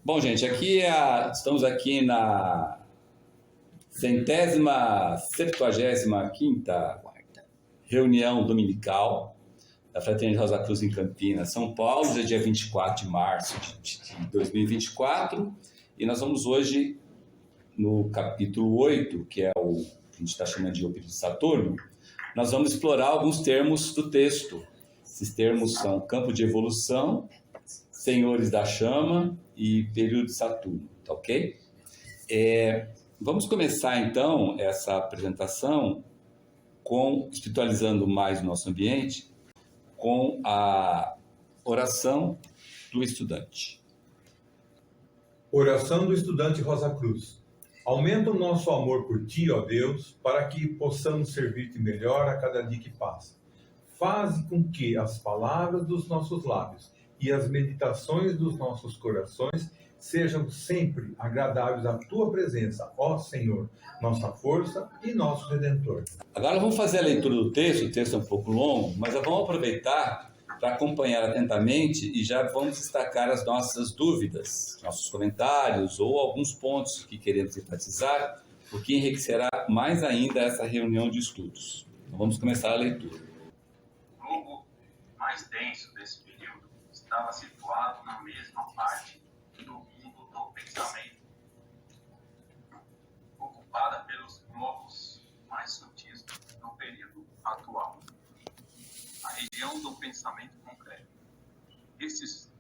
Bom, gente, estamos aqui na 175ª reunião dominical da Fraternidade Rosa Cruz em Campinas, São Paulo, dia 24 de março de 2024. E nós vamos hoje no capítulo 8, que é o que a gente está chamando de O Período de Saturno. Nós vamos explorar alguns termos do texto. Esses termos são campo de evolução, senhores da chama e período de Saturno, tá ok? Vamos começar então essa apresentação espiritualizando mais o nosso ambiente com a oração do estudante. Oração do estudante Rosa Cruz. Aumenta o nosso amor por Ti, ó Deus, para que possamos servir-te melhor a cada dia que passa. Faze com que as palavras dos nossos lábios e as meditações dos nossos corações sejam sempre agradáveis à Tua presença, ó Senhor, nossa força e nosso Redentor. Agora vamos fazer a leitura do texto. O texto é um pouco longo, mas vamos aproveitar para acompanhar atentamente e já vamos destacar as nossas dúvidas, nossos comentários ou alguns pontos que queremos enfatizar, o que enriquecerá mais ainda essa reunião de estudos. Então vamos começar a leitura. O globo mais denso desse período estava situado na mesma parte do mundo do pensamento, ocupada pelos globos mais sutis do período atual, a região do pensamento concreto. Esses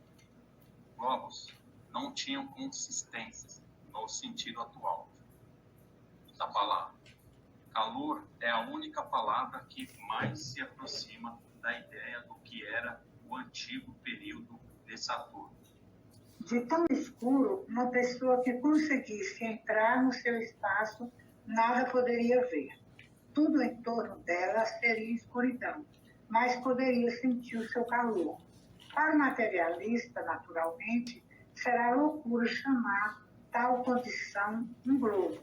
globos não tinham consistência no sentido atual da palavra. Calor é a única palavra que mais se aproxima da ideia do que era o antigo período de Saturno. De tão escuro, uma pessoa que conseguisse entrar no seu espaço nada poderia ver. Tudo em torno dela seria escuridão, mas poderia sentir o seu calor. Para o materialista, naturalmente, será loucura chamar tal condição um globo,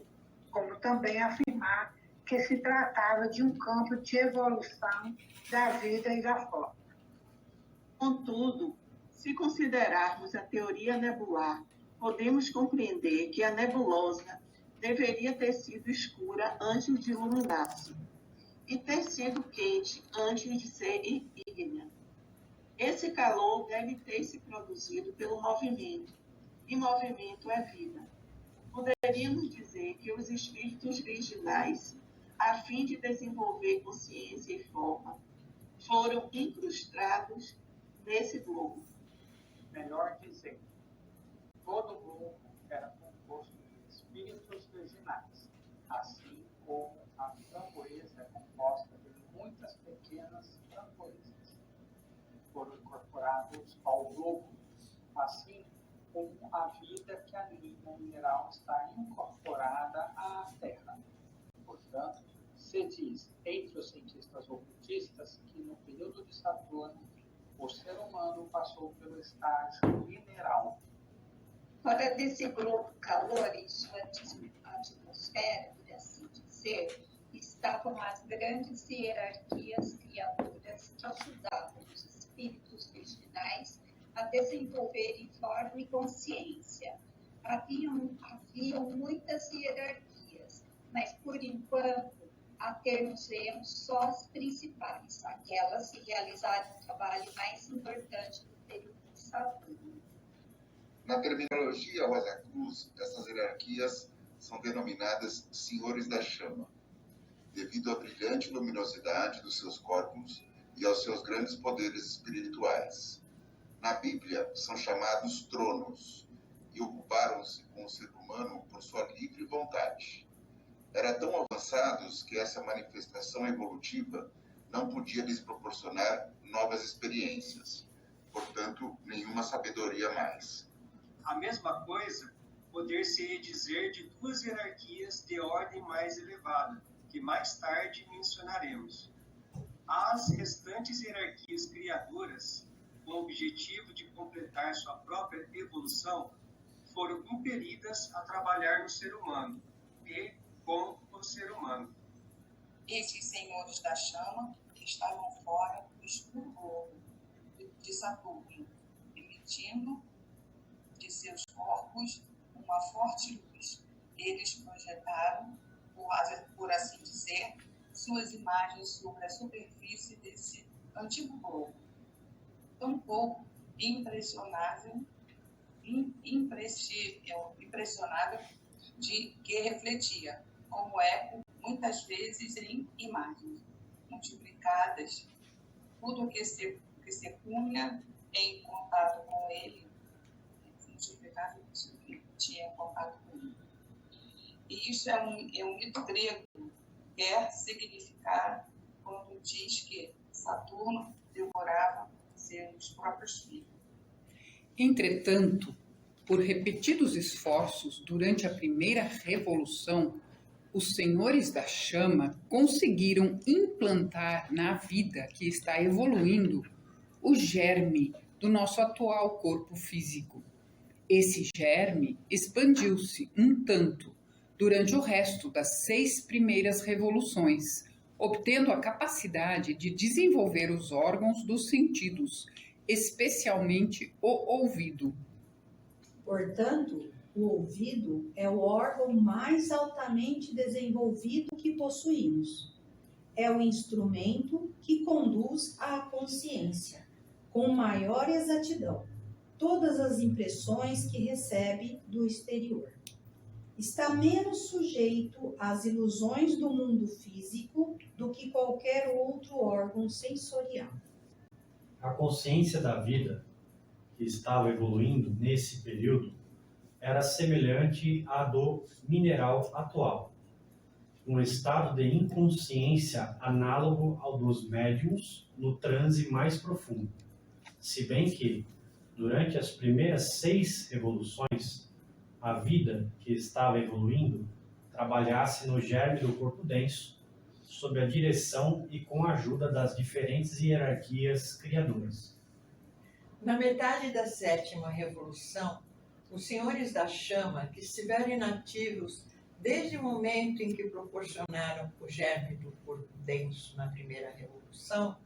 como também afirmar que se tratava de um campo de evolução da vida e da forma. Contudo, se considerarmos a teoria nebular, podemos compreender que a nebulosa deveria ter sido escura antes de iluminar-se e ter sido quente antes de ser ígnea. Esse calor deve ter se produzido pelo movimento, e movimento é vida. Poderíamos dizer que os espíritos virginais, a fim de desenvolver consciência e forma, foram incrustados nesse globo. Melhor dizer, todo globo era composto de espíritos virginais, assim como a framboesa é composta de muitas pequenas framboesas. Foram incorporados ao globo, assim como a vida que anima o mineral está incorporada à terra. Portanto, se diz entre os cientistas ocultistas que no período de Saturno o ser humano passou pelo estágio mineral. Fora desse globo calor em sua atmosfera, por assim dizer, estavam as grandes hierarquias criadoras que ajudavam os espíritos virginais a desenvolverem forma e consciência. Haviam muitas hierarquias, mas por enquanto atermos só as principais, aquelas que realizaram o trabalho mais importante do período de Saturno. Na terminologia Rosa Cruz, essas hierarquias são denominadas senhores da chama, devido à brilhante luminosidade dos seus corpos e aos seus grandes poderes espirituais. Na Bíblia, são chamados tronos e ocuparam-se com o ser humano por sua livre vontade. Eram tão avançados que essa manifestação evolutiva não podia lhes proporcionar novas experiências, portanto, nenhuma sabedoria mais. A mesma coisa poder-se dizer de duas hierarquias de ordem mais elevada, que mais tarde mencionaremos. As restantes hierarquias criadoras, com o objetivo de completar sua própria evolução, foram impelidas a trabalhar no ser humano e com o ser humano. Esses senhores da chama estavam fora do escuro globo de Saturno, emitindo de seus corpos dar-vos uma forte luz. Eles projetaram, por assim dizer, suas imagens sobre a superfície desse antigo globo, tão pouco impressionável de que refletia, como eco, muitas vezes em imagens multiplicadas. Tudo que se punha em contato com ele, multiplicado, tinha contato com ele. E isso é um mito grego, quer significar quando diz que Saturno devorava seus próprios filhos. Entretanto, por repetidos esforços durante a primeira revolução, os senhores da chama conseguiram implantar na vida que está evoluindo o germe do nosso atual corpo físico. Esse germe expandiu-se um tanto durante o resto das 6 primeiras revoluções, obtendo a capacidade de desenvolver os órgãos dos sentidos, especialmente o ouvido. Portanto, o ouvido é o órgão mais altamente desenvolvido que possuímos. É o instrumento que conduz à consciência, com maior exatidão, todas as impressões que recebe do exterior. Está menos sujeito às ilusões do mundo físico do que qualquer outro órgão sensorial. A consciência da vida, que estava evoluindo nesse período, era semelhante à do mineral atual, um estado de inconsciência análogo ao dos médiuns no transe mais profundo, se bem que, durante as primeiras 6 revoluções, a vida que estava evoluindo trabalhasse no germe do corpo denso, sob a direção e com a ajuda das diferentes hierarquias criadoras. Na metade da 7ª revolução, os senhores da chama, que estiveram inativos desde o momento em que proporcionaram o germe do corpo denso na primeira revolução,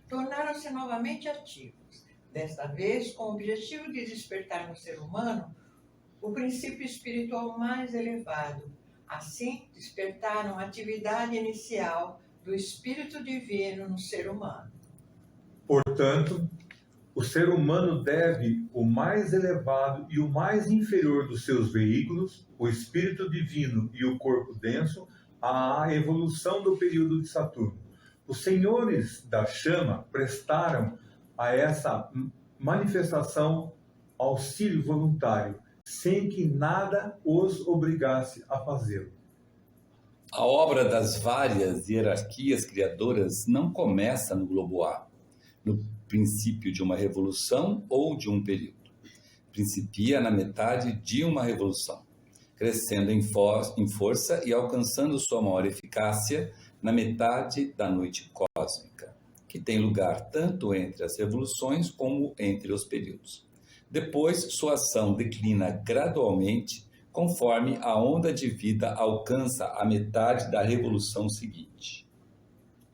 tornaram-se novamente ativos, desta vez com o objetivo de despertar no ser humano o princípio espiritual mais elevado. Assim, despertaram a atividade inicial do Espírito Divino no ser humano. Portanto, o ser humano deve o mais elevado e o mais inferior dos seus veículos, o Espírito Divino e o corpo denso, à evolução do período de Saturno. Os senhores da chama prestaram a essa manifestação auxílio voluntário, sem que nada os obrigasse a fazê-lo. A obra das várias hierarquias criadoras não começa no globo A, no princípio de uma revolução ou de um período. Principia na metade de uma revolução, crescendo em força e alcançando sua maior eficácia na metade da noite cósmica, que tem lugar tanto entre as revoluções como entre os períodos. Depois, sua ação declina gradualmente conforme a onda de vida alcança a metade da revolução seguinte.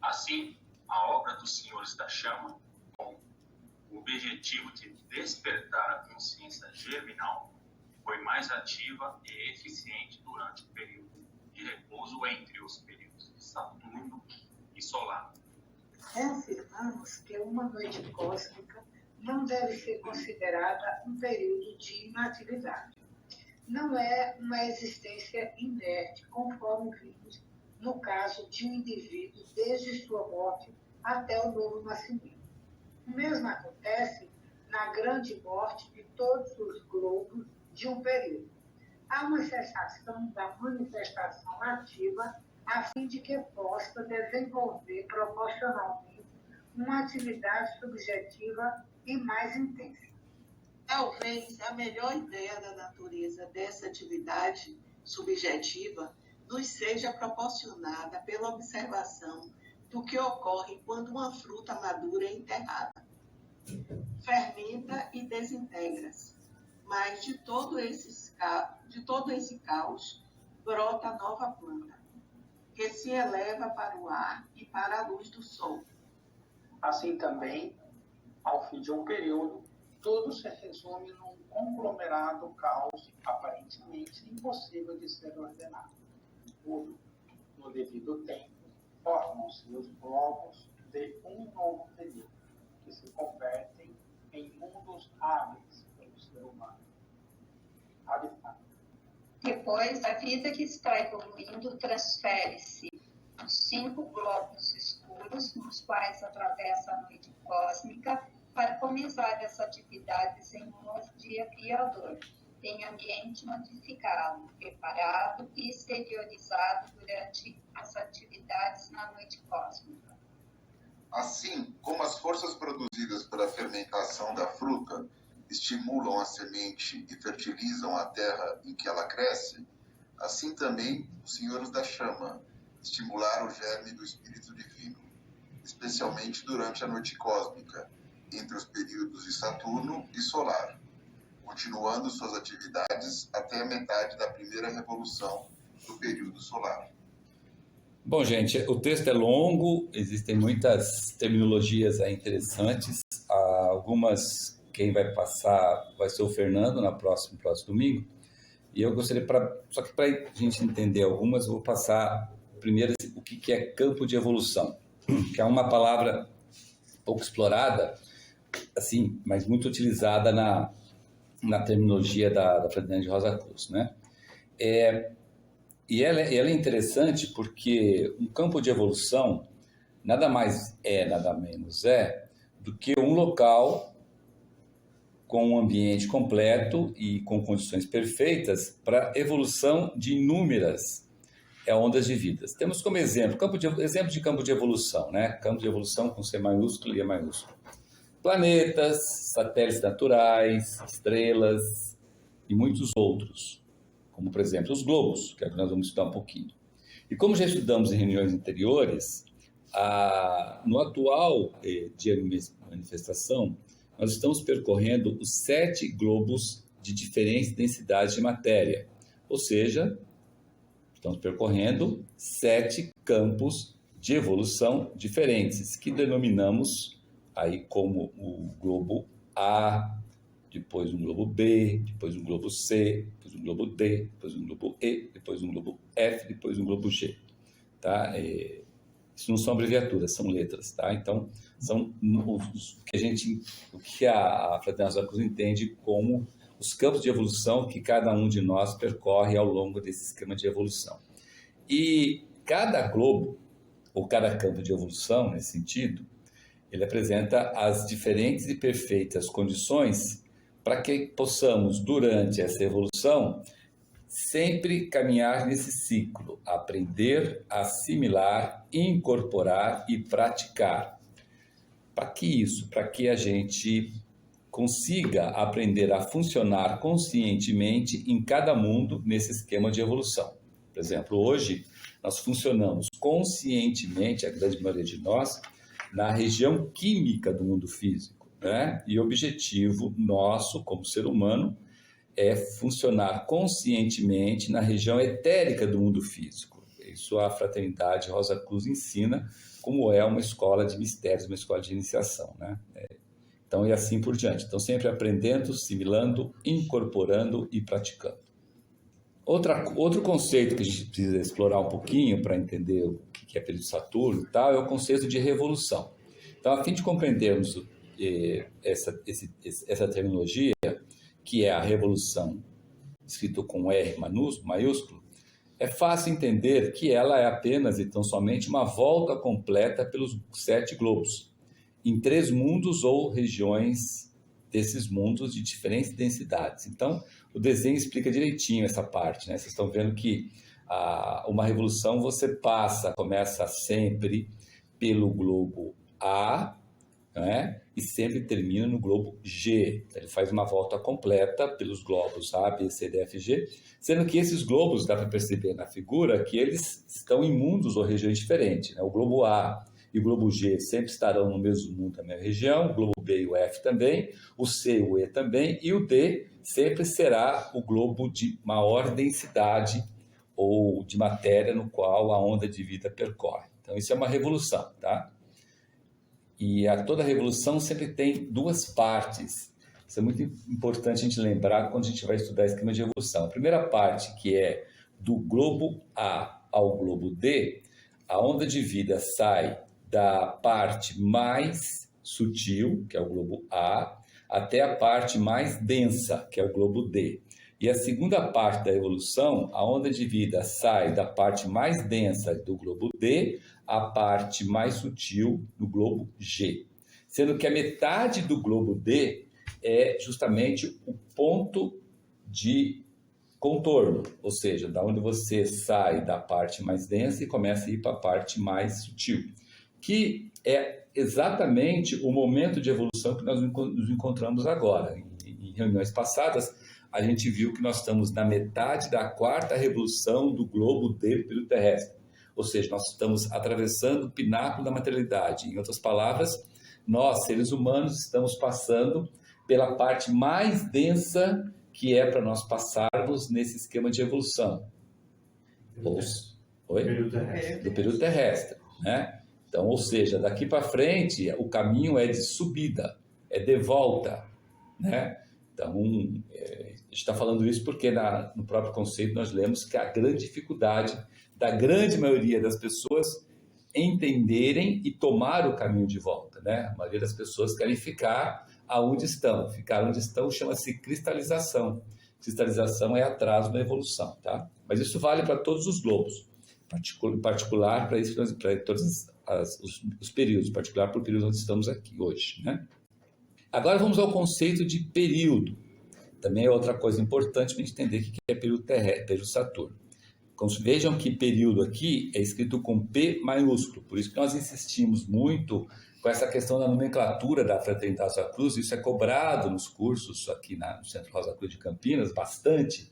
Assim, a obra dos senhores da chama, com o objetivo de despertar a consciência germinal, foi mais ativa e eficiente durante o período de repouso entre os períodos de Saturno e Solar. Reafirmamos que uma noite cósmica não deve ser considerada um período de inatividade. Não é uma existência inerte, conforme vimos no caso de um indivíduo desde sua morte até o novo nascimento. O mesmo acontece na grande morte de todos os globos de um período. Há uma cessação da manifestação ativa a fim de que possa desenvolver proporcionalmente uma atividade subjetiva e mais intensa. Talvez a melhor ideia da natureza dessa atividade subjetiva nos seja proporcionada pela observação do que ocorre quando uma fruta madura é enterrada. Fermenta e desintegra-se, mas de todo esse caos brota nova planta, que se eleva para o ar e para a luz do sol. Assim também, ao fim de um período, tudo se resume num conglomerado caos aparentemente impossível de ser ordenado. Tudo, no devido tempo, formam-se os blocos de um novo período, que se convertem em mundos hábeis pelo ser humano. Habitado. Depois, a vida que está evoluindo transfere-se nos 5 globos escuros, nos quais atravessa a noite cósmica, para começar as atividades em um novo dia criador, em ambiente modificado, preparado e exteriorizado durante as atividades na noite cósmica. Assim como as forças produzidas pela fermentação da fruta estimulam a semente e fertilizam a terra em que ela cresce, assim também os senhores da chama estimularam o germe do Espírito Divino, especialmente durante a noite cósmica, entre os períodos de Saturno e Solar, continuando suas atividades até a metade da primeira revolução do período solar. Bom, gente, o texto é longo, existem muitas terminologias aí interessantes, algumas quem vai passar vai ser o Fernando no próximo domingo, e eu gostaria, só que para a gente entender algumas, eu vou passar primeiro o que é campo de evolução, que é uma palavra pouco explorada, assim, mas muito utilizada na terminologia da Fraternidade de Rosa Cruz, né? E ela é interessante porque um campo de evolução nada mais nada menos do que um local com um ambiente completo e com condições perfeitas para evolução de inúmeras ondas de vidas. Temos como exemplo de campo de evolução, né? Campo de evolução com C maiúsculo e E maiúsculo. Planetas, satélites naturais, estrelas e muitos outros, como, por exemplo, os globos, que é o que nós vamos estudar um pouquinho. E como já estudamos em reuniões anteriores, no atual dia de manifestação, nós estamos percorrendo os 7 globos de diferentes densidades de matéria, ou seja, estamos percorrendo 7 campos de evolução diferentes, que denominamos aí como o globo A, depois um globo B, depois um globo C, depois um globo D, depois um globo E, depois um globo F, depois um globo G. Tá? Isso não são abreviaturas, são letras. Tá? Então, são o que a Fraternidade Rosa Cruz entende como os campos de evolução que cada um de nós percorre ao longo desse esquema de evolução. E cada globo, ou cada campo de evolução, nesse sentido, ele apresenta as diferentes e perfeitas condições para que possamos, durante essa evolução, sempre caminhar nesse ciclo, aprender, assimilar, incorporar e praticar. Para que a gente consiga aprender a funcionar conscientemente em cada mundo nesse esquema de evolução. Por exemplo, hoje nós funcionamos conscientemente, a grande maioria de nós, na região química do mundo físico, né? E o objetivo nosso, como ser humano, é funcionar conscientemente na região etérica do mundo físico. Isso a Fraternidade Rosa Cruz ensina, como é uma escola de mistérios, uma escola de iniciação, né? Então, e assim por diante. Então, sempre aprendendo, assimilando, incorporando e praticando. Outro conceito que a gente precisa explorar um pouquinho para entender o que é período de Saturno e tal, é o conceito de revolução. Então, a fim de compreendermos essa terminologia, que é a revolução, escrito com R maiúsculo, é fácil entender que ela é apenas, então, somente uma volta completa pelos 7 globos, em 3 mundos ou regiões desses mundos de diferentes densidades. Então, o desenho explica direitinho essa parte, né? Vocês estão vendo que uma revolução começa sempre pelo globo A, né? E sempre termina no globo G. Então, ele faz uma volta completa pelos globos A, B, C, D, F, G, sendo que esses globos, dá para perceber na figura, que eles estão em mundos ou regiões diferentes, né? O globo A e o globo G sempre estarão no mesmo mundo, na mesma região, o globo B e o F também, o C e o E também, e o D sempre será o globo de maior densidade ou de matéria no qual a onda de vida percorre. Então, isso é uma revolução, tá? E toda revolução sempre tem 2 partes. Isso é muito importante a gente lembrar quando a gente vai estudar esquema de evolução. A primeira parte, que é do globo A ao globo D, a onda de vida sai da parte mais sutil, que é o globo A, até a parte mais densa, que é o globo D. E a segunda parte da evolução, a onda de vida sai da parte mais densa do globo D à parte mais sutil do globo G. Sendo que a metade do globo D é justamente o ponto de contorno, ou seja, da onde você sai da parte mais densa e começa a ir para a parte mais sutil, que é exatamente o momento de evolução que nós nos encontramos agora. Em reuniões passadas, a gente viu que nós estamos na metade da quarta revolução do globo D do período terrestre, ou seja, nós estamos atravessando o pináculo da materialidade. Em outras palavras, nós, seres humanos, estamos passando pela parte mais densa que é para nós passarmos nesse esquema de evolução. Do período terrestre, né? Então, ou seja, daqui para frente, o caminho é de subida, é de volta, né? Então, a gente está falando isso porque no próprio conceito nós lemos que a grande dificuldade da grande maioria das pessoas entenderem e tomar o caminho de volta, né? A maioria das pessoas querem ficar aonde estão. Ficar onde estão chama-se cristalização. Cristalização é atraso na evolução, tá? Mas isso vale para todos os globos, em particular para todos os períodos, em particular para o período onde estamos aqui hoje, né? Agora vamos ao conceito de período. Também é outra coisa importante para a gente entender o que é período terrestre, período Saturno. Vejam que período aqui é escrito com P maiúsculo, por isso que nós insistimos muito com essa questão da nomenclatura da Fraternidade Rosa Cruz. Isso é cobrado nos cursos aqui no Centro Rosa Cruz de Campinas, bastante,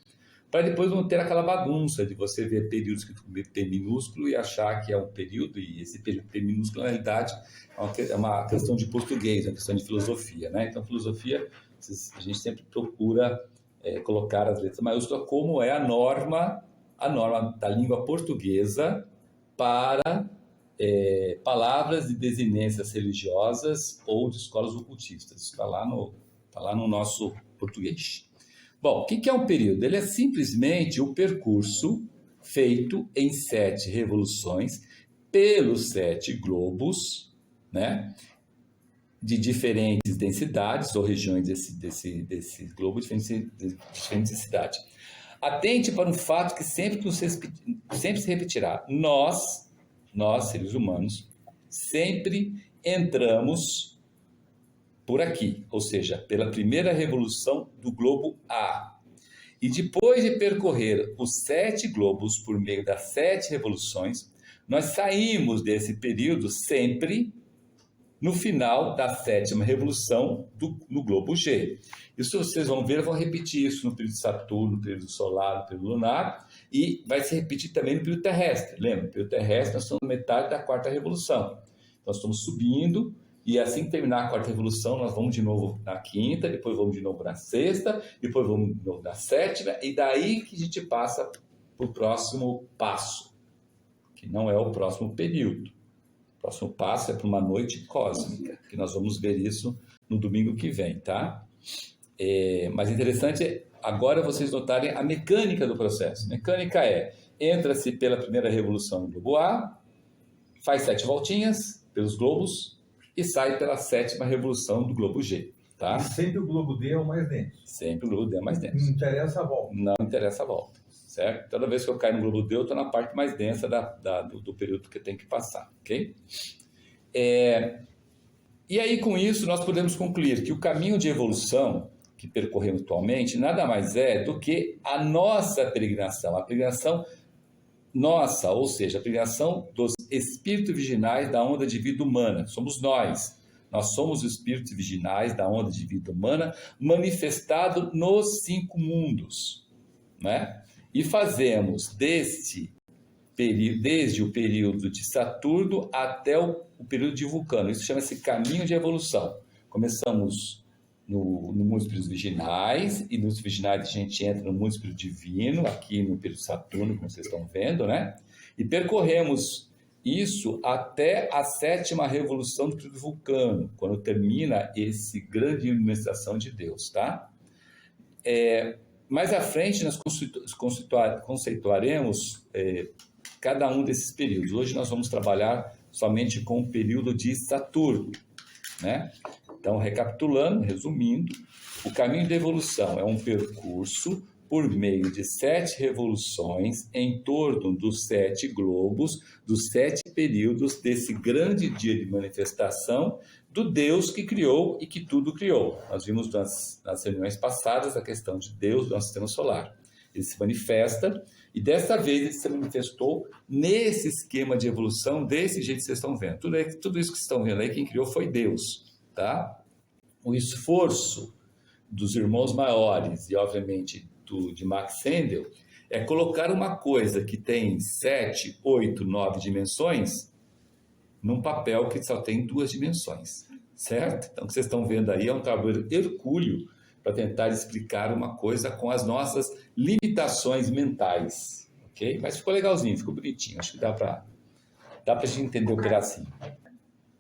para depois não ter aquela bagunça de você ver períodos que com P minúsculo e achar que é um período, e esse período P minúsculo, na realidade, é uma questão de português, é uma questão de filosofia, né? Então, filosofia, a gente sempre procura colocar as letras maiúsculas como é a norma da língua portuguesa para palavras de desinências religiosas ou de escolas ocultistas. Isso está lá no nosso português. Bom, o que é um período? Ele é simplesmente o percurso feito em 7 revoluções pelos 7 globos, né, de diferentes densidades ou regiões desse globo, diferentes densidades. Atente para um fato que sempre se repetirá. Nós, seres humanos, sempre entramos por aqui, ou seja, pela primeira revolução do globo A. E depois de percorrer os 7 globos por meio das 7 revoluções, nós saímos desse período sempre no final da 7ª revolução no globo G. Isso vocês vão ver, eu vou repetir isso no período de Saturno, no período solar, no período lunar, e vai se repetir também no período terrestre. Lembra? No período terrestre nós estamos na metade da 4ª revolução. Nós estamos subindo, e assim que terminar a 4ª revolução, nós vamos de novo na 5ª, depois vamos de novo na 6ª, depois vamos de novo na 7ª, e daí que a gente passa para o próximo passo, que não é o próximo período. O próximo passo é para uma noite cósmica, que nós vamos ver isso no domingo que vem, tá? Mas interessante é agora vocês notarem a mecânica do processo. A mecânica entra-se pela primeira revolução no globo A, faz 7 voltinhas pelos globos e sai pela 7ª revolução do globo G, tá? E sempre o globo D é o mais denso. Sempre o globo D é o mais denso. Não interessa a volta. Não interessa a volta, certo? Toda vez que eu caio no globo D, eu estou na parte mais densa do período que tem que passar, ok? E aí, com isso, nós podemos concluir que o caminho de evolução que percorremos atualmente nada mais é do que a nossa peregrinação, a peregrinação nossa, ou seja, a peregrinação dos espíritos virginais da onda de vida humana. Somos nós. Nós somos os espíritos virginais da onda de vida humana manifestado nos 5 mundos, né? E fazemos desde o período de Saturno até o período de Vulcano. Isso chama-se caminho de evolução. Começamos no mundo dos espíritos virginais, e nos virginais a gente entra no mundo espírito divino, aqui no período de Saturno, como vocês estão vendo, né? E percorremos Isso até a 7ª revolução do período vulcano, quando termina esse grande iluminação de Deus, tá? Mais à frente, nós conceituaremos cada um desses períodos. Hoje nós vamos trabalhar somente com o período de Saturno, né? Então, recapitulando, resumindo, o caminho da evolução é um percurso por meio de 7 revoluções em torno dos 7 globos, dos 7 períodos desse grande dia de manifestação do Deus que criou e que tudo criou. Nós vimos nas reuniões passadas a questão de Deus do nosso sistema solar. Ele se manifesta e dessa vez ele se manifestou nesse esquema de evolução, desse jeito que vocês estão vendo. Tudo isso que vocês estão vendo aí, quem criou foi Deus, tá? O esforço dos irmãos maiores e, obviamente, de Max Sendel é colocar uma coisa que tem 7, 8, 9 dimensões num papel que só tem 2 dimensões, certo? Então, o que vocês estão vendo aí é um trabalho hercúleo para tentar explicar uma coisa com as nossas limitações mentais, ok? Mas ficou legalzinho, ficou bonitinho, acho que dá para a gente entender o pedacinho.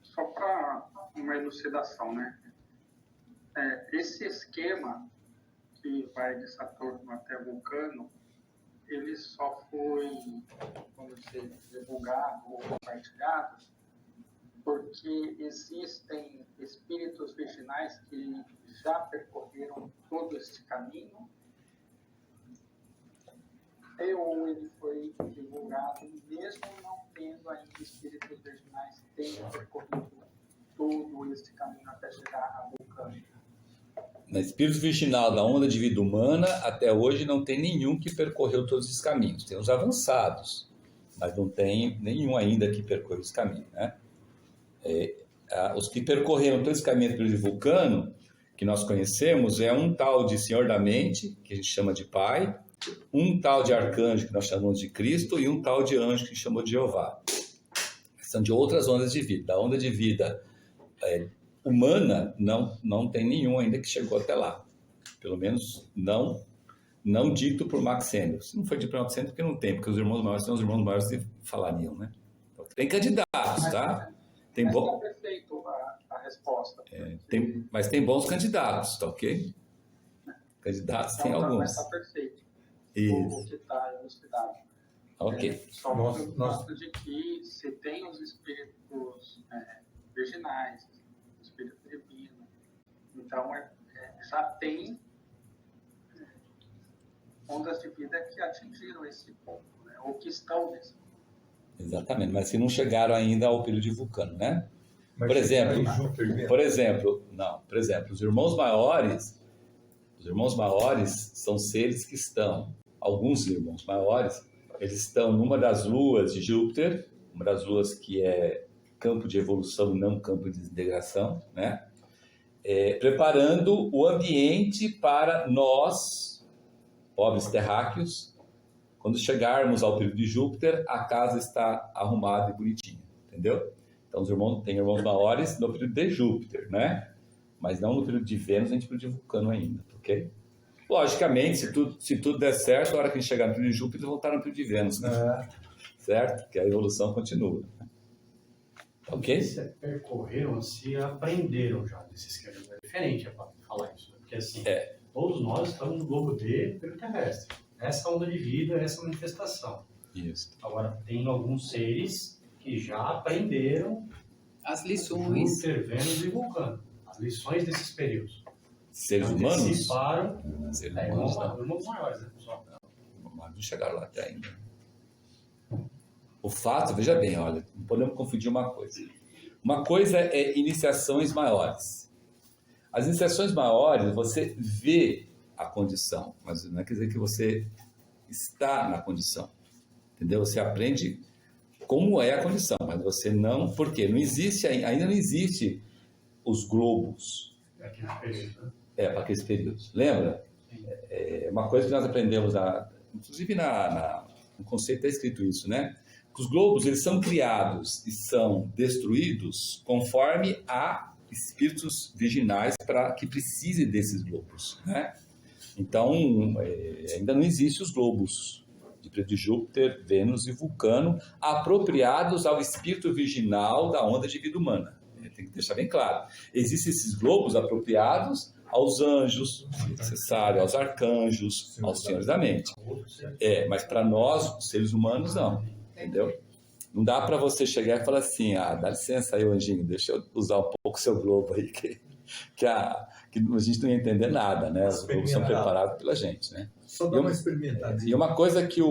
Só para uma elucidação, né? Esse esquema que vai de Saturno até Vulcano, ele só foi, vamos dizer, divulgado ou compartilhado porque existem espíritos virginais que já percorreram todo este caminho, ou ele foi divulgado mesmo não tendo ainda espíritos virginais tendo percorrido todo este caminho até chegar a Vulcano. Na espírito virginal da onda de vida humana, até hoje não tem nenhum que percorreu todos os caminhos. Tem os avançados, mas não tem nenhum ainda que percorreu esse caminho, né? Os que percorreram todo esse caminho de Vulcano, que nós conhecemos, é um tal de Senhor da Mente, que a gente chama de Pai, um tal de Arcanjo, que nós chamamos de Cristo, e um tal de Anjo, que a gente chamou de Jeová. São de outras ondas de vida. Da onda de vida humana, não tem nenhum ainda que chegou até lá. Pelo menos não dito por Max Sendel. Se não foi dito por Max Sendel, porque não tem, porque os irmãos maiores são os irmãos maiores que falariam, né? Então, tem candidatos, tá? Tem bom. Está perfeito a resposta. Mas tem bons candidatos, tá ok? Candidatos tem alguns. Mas está perfeito. Isso. O que está elucidado. Ok. Só mostra de que se tem os espíritos virginais, espírito divino, então já tem ondas de vida que atingiram esse ponto, né? Ou que estão nesse ponto. Exatamente, mas que não chegaram ainda ao período de Vulcano, né? Mas por exemplo, os irmãos maiores são seres que estão, alguns irmãos maiores, eles estão numa das luas de Júpiter, uma das luas que é campo de evolução e não campo de desintegração, né? Preparando o ambiente para nós, pobres terráqueos, quando chegarmos ao período de Júpiter, a casa está arrumada e bonitinha, entendeu? Então, tem irmãos maiores no período de Júpiter, né? Mas não no período de Vênus, nem no período de Vulcano ainda, ok? Logicamente, se tudo der certo, a hora que a gente chegar no período de Júpiter, eles voltaram no período de Vênus, né? Certo? Que a evolução continua. Ok? Se percorreram, se aprenderam já desse esquema. É diferente falar isso, né? Porque assim, todos nós estamos no globo D pelo terrestre. Essa onda de vida, essa manifestação. Isso. Agora, tem alguns seres que já aprenderam as lições. Júpiter, Vênus e Vulcano. As lições desses períodos. Seres humanos? Anteciparam. Seres humanos, irmãos maiores, né? Não chegaram lá até ainda. O fato, veja bem, olha, não podemos confundir uma coisa. Uma coisa é iniciações maiores. As iniciações maiores, você vê a condição, mas não quer dizer que você está na condição. Entendeu? Você aprende como é a condição, mas você não... Por quê? Ainda não existe os globos. Para aqueles períodos. Lembra? Uma coisa que nós aprendemos, inclusive no conceito está escrito isso, né? Que os globos, eles são criados e são destruídos conforme há espíritos virginais que precisem desses globos, né? Então, ainda não existem os globos de período de Júpiter, Vênus e Vulcano, apropriados ao espírito virginal da onda de vida humana. Tem que deixar bem claro. Existem esses globos apropriados aos anjos, se necessário, aos arcanjos, aos senhores da mente. Mas para nós, seres humanos, não. Entendeu? Não dá para você chegar e falar assim, dá licença aí, anjinho, deixa eu usar um pouco o seu globo aí, que a gente não ia entender nada, né? Os globos são preparados pela gente, né? Só dá uma experimentadinha. E uma coisa que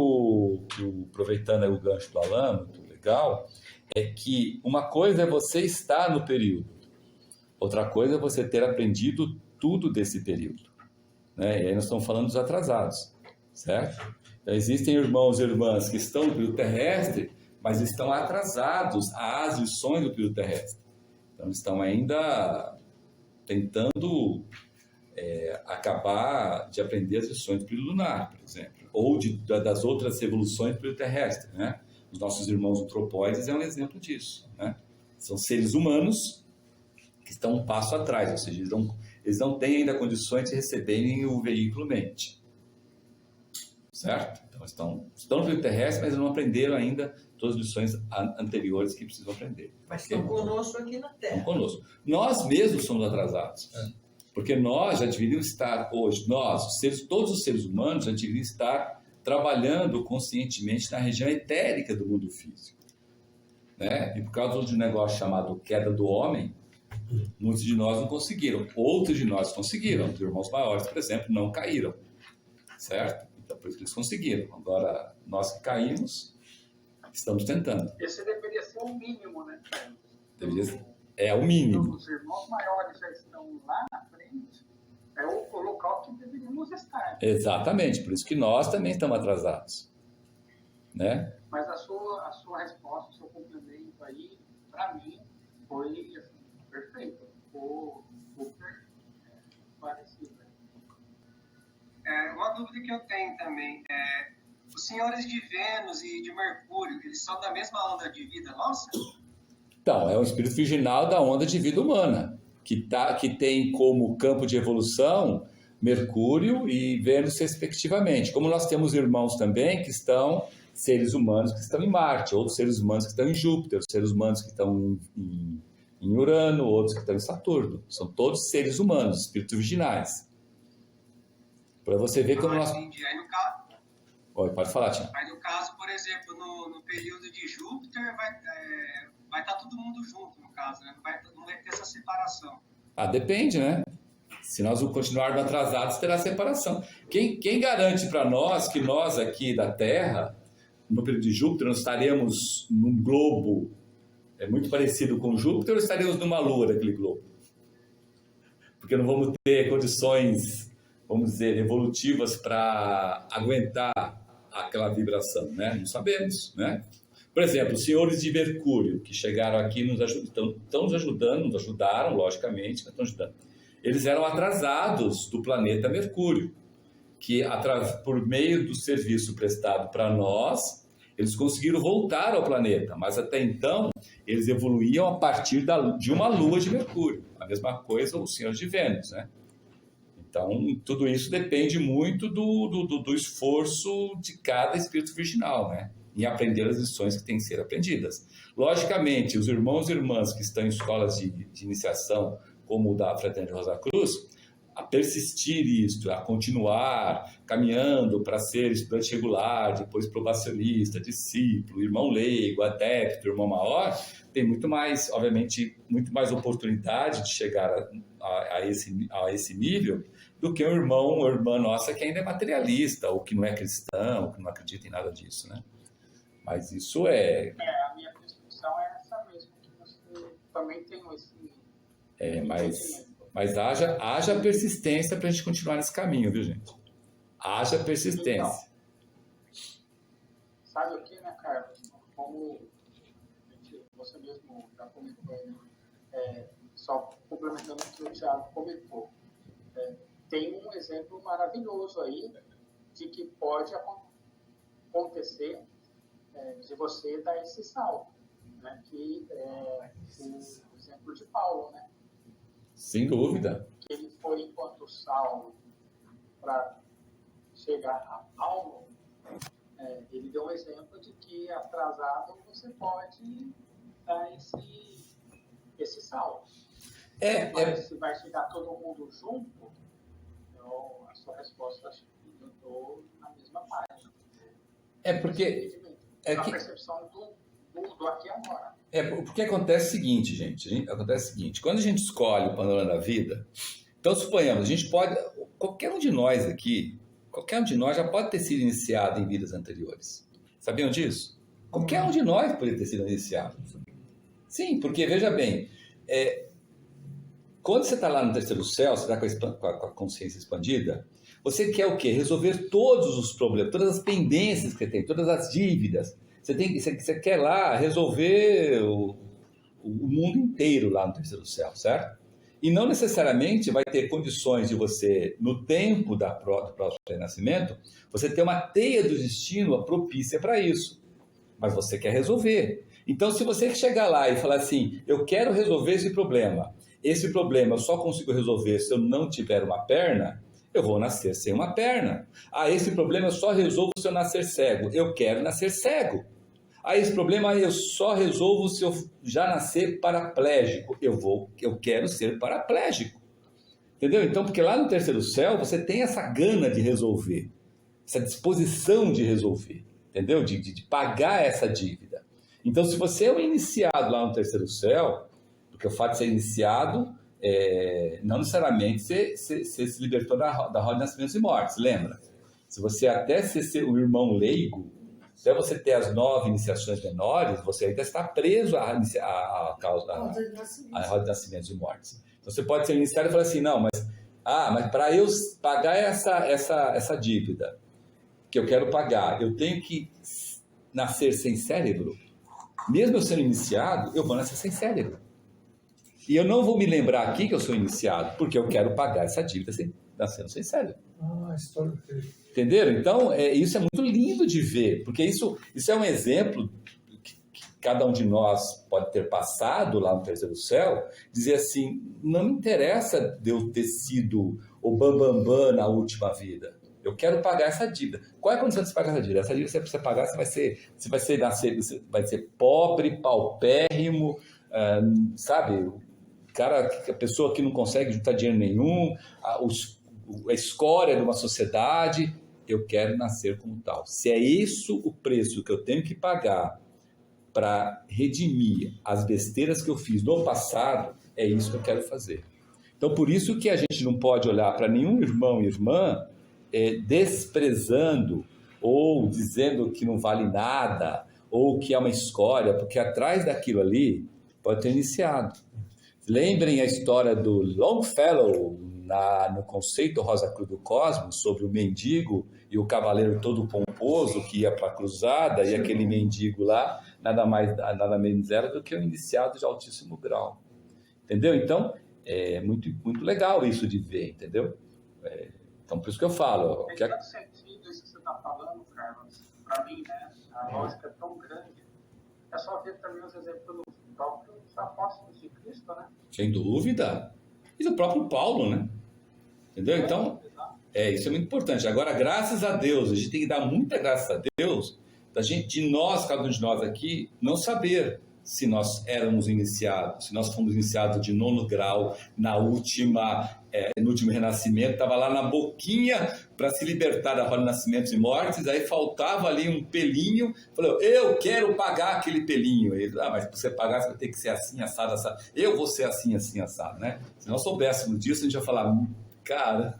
aproveitando aí o gancho do Alan, muito legal, é que uma coisa é você estar no período, outra coisa é você ter aprendido tudo desse período, né? E aí nós estamos falando dos atrasados, certo? Então, existem irmãos e irmãs que estão no período terrestre, mas estão atrasados às lições do período terrestre. Então, estão ainda tentando acabar de aprender as lições do período lunar, por exemplo, ou das outras revoluções do período terrestre, né? Os nossos irmãos antropóides é um exemplo disso, né? São seres humanos que estão um passo atrás, ou seja, eles não têm ainda condições de receberem o veículo mente, certo? Então, estão no período terrestre, mas não aprenderam ainda todas as lições anteriores que precisam aprender. Mas estão conosco aqui na Terra. Estão conosco. Nós mesmos somos atrasados. Porque nós já deveríamos estar hoje, todos os seres humanos já deveriam estar trabalhando conscientemente na região etérica do mundo físico, né? E por causa de um negócio chamado queda do homem, muitos de nós não conseguiram. Outros de nós conseguiram. Os irmãos maiores, por exemplo, não caíram, certo? Então, por isso que eles conseguiram. Agora, nós que caímos, estamos tentando. Esse deveria ser o mínimo, né? Deveria ser. É o mínimo. Os irmãos maiores já estão lá na frente, é o local que deveríamos estar. Exatamente, por isso que nós também estamos atrasados, né? Mas a sua resposta, o seu complemento aí, para mim, foi assim, perfeito. Ficou super parecido. Uma dúvida que eu tenho também os senhores de Vênus e de Mercúrio, eles são da mesma onda de vida nossa? Então, é um espírito virginal da onda de vida humana, que tem como campo de evolução Mercúrio e Vênus respectivamente. Como nós temos irmãos também que estão, seres humanos que estão em Marte, outros seres humanos que estão em Júpiter, seres humanos que estão em Urano, outros que estão em Saturno. São todos seres humanos, espíritos virginais. Para você ver como nós... Entendi. Aí no caso... Oi, pode falar, Tiago. Aí no caso, por exemplo, no período de Júpiter, vai estar todo mundo junto, no caso, né? Não vai ter essa separação. Depende, né? Se nós continuarmos atrasados, terá separação. Quem garante para nós que nós aqui da Terra, no período de Júpiter, nós estaremos num globo muito parecido com Júpiter ou estaremos numa lua daquele globo? Porque não vamos ter condições, vamos dizer, evolutivas para aguentar aquela vibração, né? Não sabemos, né? Por exemplo, os senhores de Mercúrio, que chegaram aqui e estão nos ajudando, nos ajudaram, logicamente, mas estão ajudando. Eles eram atrasados do planeta Mercúrio, que por meio do serviço prestado para nós, eles conseguiram voltar ao planeta, mas até então eles evoluíam a partir de uma lua de Mercúrio. A mesma coisa os senhores de Vênus, né? Então, tudo isso depende muito do esforço de cada espírito virginal, né? Em aprender as lições que têm que ser aprendidas. Logicamente, os irmãos e irmãs que estão em escolas de iniciação, como o da Fraternidade Rosa Cruz, a persistir isto, a continuar caminhando para ser estudante regular, depois probacionista, discípulo, irmão leigo, adepto, irmão maior, tem muito mais, obviamente, muito mais oportunidade de chegar a esse nível do que um irmão ou irmã nossa que ainda é materialista, ou que não é cristão, ou que não acredita em nada disso, né? Mas isso a minha percepção é essa mesmo, que você também tem esse... Mas haja persistência para a gente continuar nesse caminho, viu, gente? Haja persistência. Então, sabe o que, né, Carlos? Como você mesmo já comentou, só complementando o que o Thiago comentou, tem um exemplo maravilhoso aí de que pode acontecer de você dar esse salto, né? Que é o exemplo de Paulo, né? Sem dúvida. Que ele foi enquanto Saulo para chegar a Paulo, ele ele deu um exemplo de que atrasado você pode dar esse salto. Mas se vai chegar todo mundo junto, então a sua resposta, acho que eu estou na mesma página. Porque... a percepção do aqui e agora. Porque acontece o seguinte, gente. Acontece o seguinte, quando a gente escolhe o panorama da vida, então suponhamos, a gente pode... Qualquer um de nós aqui, qualquer um de nós já pode ter sido iniciado em vidas anteriores. Sabiam disso? Qualquer um de nós poderia ter sido iniciado. Sim, porque, veja bem, quando você está lá no terceiro céu, você está com a consciência expandida, você quer o quê? Resolver todos os problemas, todas as pendências que você tem, todas as dívidas. Você quer lá resolver o mundo inteiro lá no terceiro céu, certo? E não necessariamente vai ter condições de você, no tempo do próximo renascimento, você ter uma teia do destino propícia para isso. Mas você quer resolver. Então, se você chegar lá e falar assim, eu quero resolver esse problema eu só consigo resolver se eu não tiver uma perna, eu vou nascer sem uma perna. Esse problema eu só resolvo se eu nascer cego. Eu quero nascer cego. Esse problema eu só resolvo se eu já nascer paraplégico. Eu quero ser paraplégico. Entendeu? Então, porque lá no terceiro céu, você tem essa gana de resolver. Essa disposição de resolver. Entendeu? De pagar essa dívida. Então, se você é um iniciado lá no terceiro céu, porque o fato de ser iniciado, não necessariamente você se libertou da roda de nascimentos e mortes, lembra? Se você até ser um irmão leigo, até você ter as 9 iniciações menores, você ainda está preso à roda de nascimentos e mortes. Então você pode ser iniciado e falar assim, não, mas para eu pagar essa dívida que eu quero pagar, eu tenho que nascer sem cérebro. Mesmo eu sendo iniciado, eu vou nascer sem cérebro. E eu não vou me lembrar aqui que eu sou iniciado, porque eu quero pagar essa dívida nascendo sem cérebro. História. Entenderam? Então, isso é muito lindo de ver, porque isso é um exemplo que cada um de nós pode ter passado lá no terceiro céu, dizer assim, não me interessa de eu ter sido o bambambam na última vida. Eu quero pagar essa dívida. Qual é a condição de você pagar essa dívida? Essa dívida você precisa pagar, você vai ser pobre, paupérrimo, sabe? A pessoa que não consegue juntar dinheiro nenhum, a escória de uma sociedade, eu quero nascer como tal. Se é isso o preço que eu tenho que pagar para redimir as besteiras que eu fiz no passado, é isso que eu quero fazer. Então, por isso que a gente não pode olhar para nenhum irmão e irmã desprezando ou dizendo que não vale nada ou que é uma escória, porque atrás daquilo ali pode ter iniciado. Lembrem a história do Longfellow no conceito Rosa Cruz do Cosmos, sobre o mendigo e o cavaleiro todo pomposo que ia para a cruzada, e aquele mendigo lá nada menos era do que um iniciado de altíssimo grau. Entendeu? Então, é muito, muito legal isso de ver, entendeu? Então, por isso que eu falo. Tem tanto sentido isso que você está falando, Carlos. Para mim, né? A lógica é tão grande. É só ver também os exemplos dos próprios apóstolos de Cristo, né? Sem dúvida. E do próprio Paulo, né? Entendeu? Então, isso é muito importante. Agora, graças a Deus, a gente tem que dar muita graças a Deus, de nós, cada um de nós aqui, não saber se nós éramos iniciados, se nós fomos iniciados de 9º grau no último renascimento, estava lá na boquinha para se libertar da roda de nascimentos e mortes, aí faltava ali um pelinho, falou, eu quero pagar aquele pelinho. Ele, mas para você pagar, você vai ter que ser assim, assado, assado. Eu vou ser assim, assim, assado, né? Se nós soubéssemos disso, a gente ia falar, cara...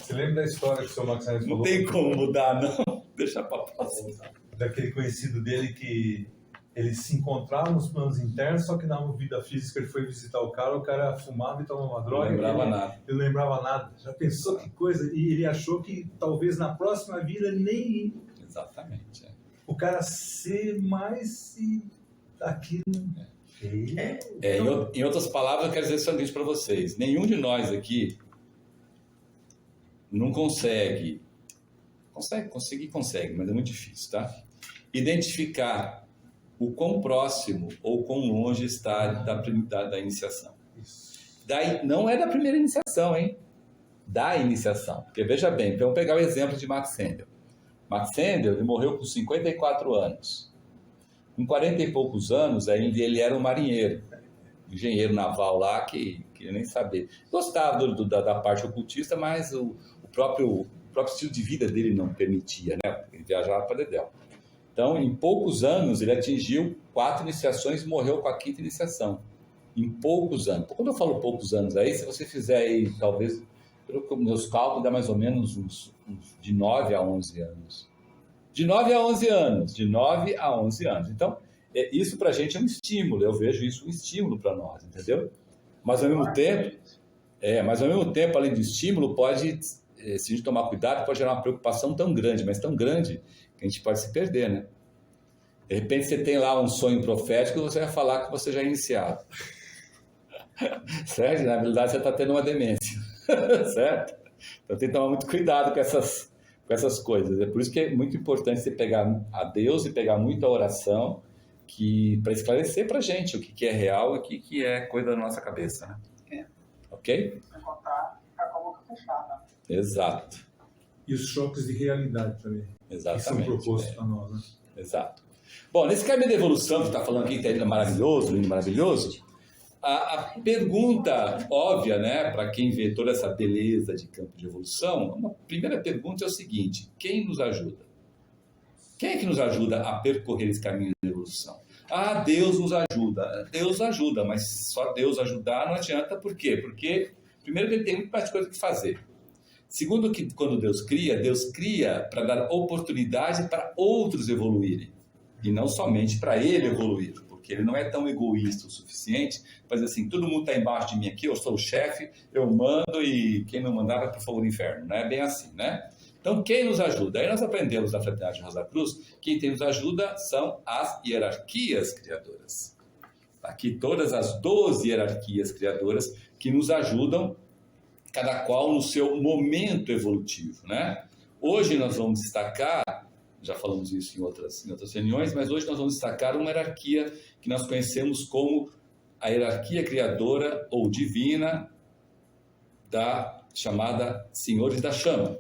Você lembra da história que o seu Maxine falou? Não tem como mudar, não. Deixa para próxima. Daquele conhecido dele que eles se encontravam nos planos internos, só que na vida física ele foi visitar o cara fumava e tomava droga. Não lembrava nada. Ele não lembrava nada. Já pensou que coisa? E ele achou que talvez na próxima vida nem... Exatamente. O cara ser mais aquilo... Em outras palavras, eu quero dizer o seguinte para vocês. Nenhum de nós aqui não consegue, mas é muito difícil, tá? Identificar o quão próximo ou quão longe está da iniciação. Não é da primeira iniciação, hein? Da iniciação. Porque veja bem, vamos pegar o exemplo de Max Sendel. Max Sendel, ele morreu com 54 anos. Com 40 e poucos anos, ainda ele era um marinheiro, engenheiro naval lá, que queria nem saber. Gostava da parte ocultista, mas o próprio estilo de vida dele não permitia, né? Ele viajava para Dedéu. Então, em poucos anos, ele atingiu 4 iniciações e morreu com a 5ª iniciação. Em poucos anos. Quando eu falo poucos anos aí, se você fizer aí, talvez, pelos meus cálculos, dá mais ou menos uns de 9 a 11 anos. De 9 a 11 anos. De 9 a 11 anos. Então, isso para a gente é um estímulo. Eu vejo isso um estímulo para nós, entendeu? Mas ao mesmo tempo, além do estímulo, pode, se a gente tomar cuidado, pode gerar uma preocupação tão grande, mas tão grande, que a gente pode se perder, né? De repente você tem lá um sonho profético e você vai falar que você já é iniciado. Certo? Na verdade você está tendo uma demência. Certo? Então tem que tomar muito cuidado com essas coisas. É por isso que é muito importante você pegar a Deus e pegar muito a oração para esclarecer para a gente o que é real e o que é coisa da nossa cabeça. Né? Ok? Sem contar, ficar com a boca fechada. Exato. E os choques de realidade também. Exatamente. Que são propostos para nós. Né? Exato. Bom, nesse caminho da evolução que está falando aqui, que é maravilhoso, lindo, maravilhoso, a pergunta óbvia, né, para quem vê toda essa beleza de campo de evolução, uma primeira pergunta é o seguinte: quem nos ajuda? Quem é que nos ajuda a percorrer esse caminho de evolução? Ah, Deus nos ajuda. Deus ajuda, mas só Deus ajudar não adianta. Por quê? Porque, primeiro, ele tem muito mais coisa que fazer. Segundo, que quando Deus cria para dar oportunidade para outros evoluírem. E não somente para ele evoluir, porque ele não é tão egoísta o suficiente para dizer assim: todo mundo está embaixo de mim aqui, eu sou o chefe, eu mando e quem não mandar vai para o fogo do inferno. Não é bem assim, né? Então, quem nos ajuda? Aí nós aprendemos na Fraternidade Rosa Cruz, quem nos ajuda são as hierarquias criadoras. Aqui todas as 12 hierarquias criadoras que nos ajudam, cada qual no seu momento evolutivo, né? Hoje nós vamos destacar, já falamos isso em outras reuniões, mas hoje nós vamos destacar uma hierarquia que nós conhecemos como a hierarquia criadora ou divina da chamada Senhores da Chama.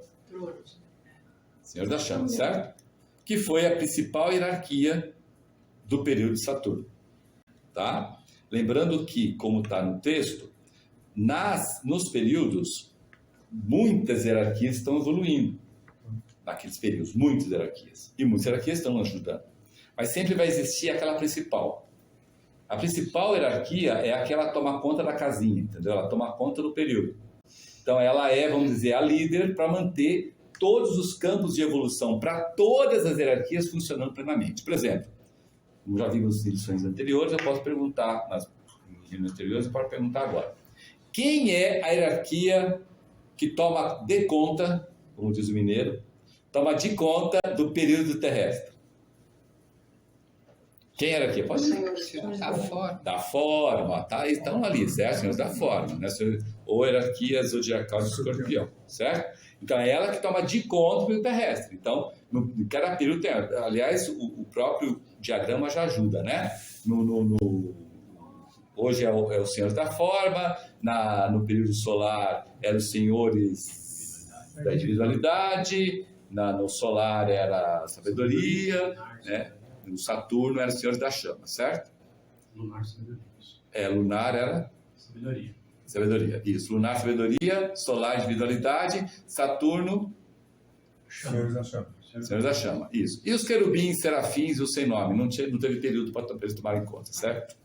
Senhores da Chama, certo? Que foi a principal hierarquia do período de Saturno. Tá? Lembrando que, como está no texto, nos períodos, muitas hierarquias estão evoluindo. Naqueles períodos, muitas hierarquias. E muitas hierarquias estão nos ajudando. Mas sempre vai existir aquela principal. A principal hierarquia é aquela que toma conta da casinha, entendeu? Ela toma conta do período. Então ela é, vamos dizer, a líder para manter todos os campos de evolução para todas as hierarquias funcionando plenamente. Por exemplo, como já vimos nas lições anteriores, eu posso perguntar, nas lições anteriores eu posso perguntar agora. Quem é a hierarquia que toma de conta, como diz o mineiro, toma de conta do período terrestre? Quem era aqui? Pode ser. Da forma. Da forma, tá? Estão ali, certo? Senhores da forma, né? Ou hierarquia zodiacal de Escorpião, certo? Então é ela que toma de conta do período terrestre. Então, em cada período tem, aliás, o próprio diagrama já ajuda, né? Hoje é o Senhor da Forma, no período solar eram os Senhores da Individualidade, no solar era a Sabedoria, né? No Saturno era os Senhores da Chama, certo? Lunar, sabedoria. Lunar era? Sabedoria. Sabedoria, isso. Lunar, sabedoria, solar, individualidade, Saturno, Senhores da Chama. Senhores da Chama, isso. E os querubins, serafins e os sem nome? Não teve período para eles tomarem conta, certo?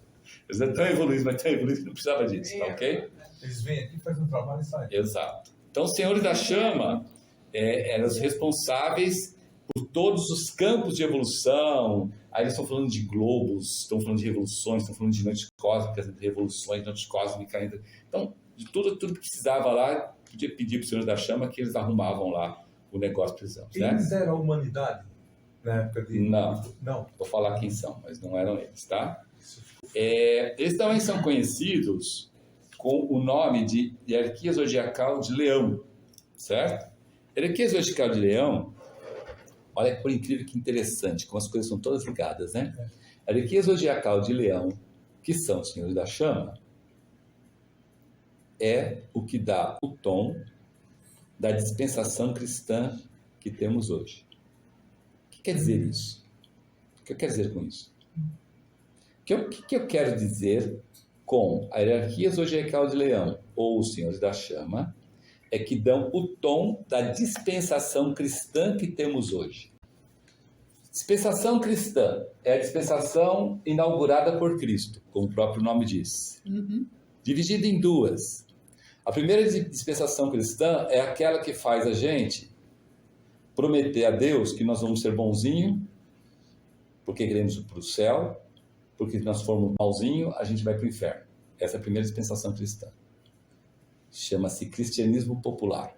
Eles eram tão evoluídos, mas tão evoluídos que não precisava disso, tá ok? Eles vêm aqui, fazem um trabalho e saem. Exato. Então, os Senhores da Chama eram os responsáveis por todos os campos de evolução. Aí eles estão falando de globos, estão falando de revoluções, estão falando de noites cósmicas, de revoluções, noites cósmicas. Então, de tudo que precisava lá, podia pedir para os Senhores da Chama que eles arrumavam lá o negócio que precisamos. Eles né? eram a humanidade na época de... Não. Vou falar quem são, mas não eram eles, tá? Eles também são conhecidos com o nome de hierarquia zodiacal de Leão, certo? Hierarquia zodiacal de Leão, olha por incrível que interessante, como as coisas são todas ligadas, né? A hierarquia zodiacal de Leão, que são os Senhores da Chama, é o que dá o tom da dispensação cristã que temos hoje. quer dizer isso? O que eu quero dizer com isso? O que eu quero dizer com a hierarquia zodiacal de Leão ou os Senhores da Chama é que dão o tom da dispensação cristã que temos hoje. Dispensação cristã é a dispensação inaugurada por Cristo, como o próprio nome diz. Dividida em duas. A primeira dispensação cristã é aquela que faz a gente prometer a Deus que nós vamos ser bonzinhos, porque queremos ir para o céu, porque se nós formos malzinho, a gente vai para o inferno. Essa é a primeira dispensação cristã. Chama-se cristianismo popular,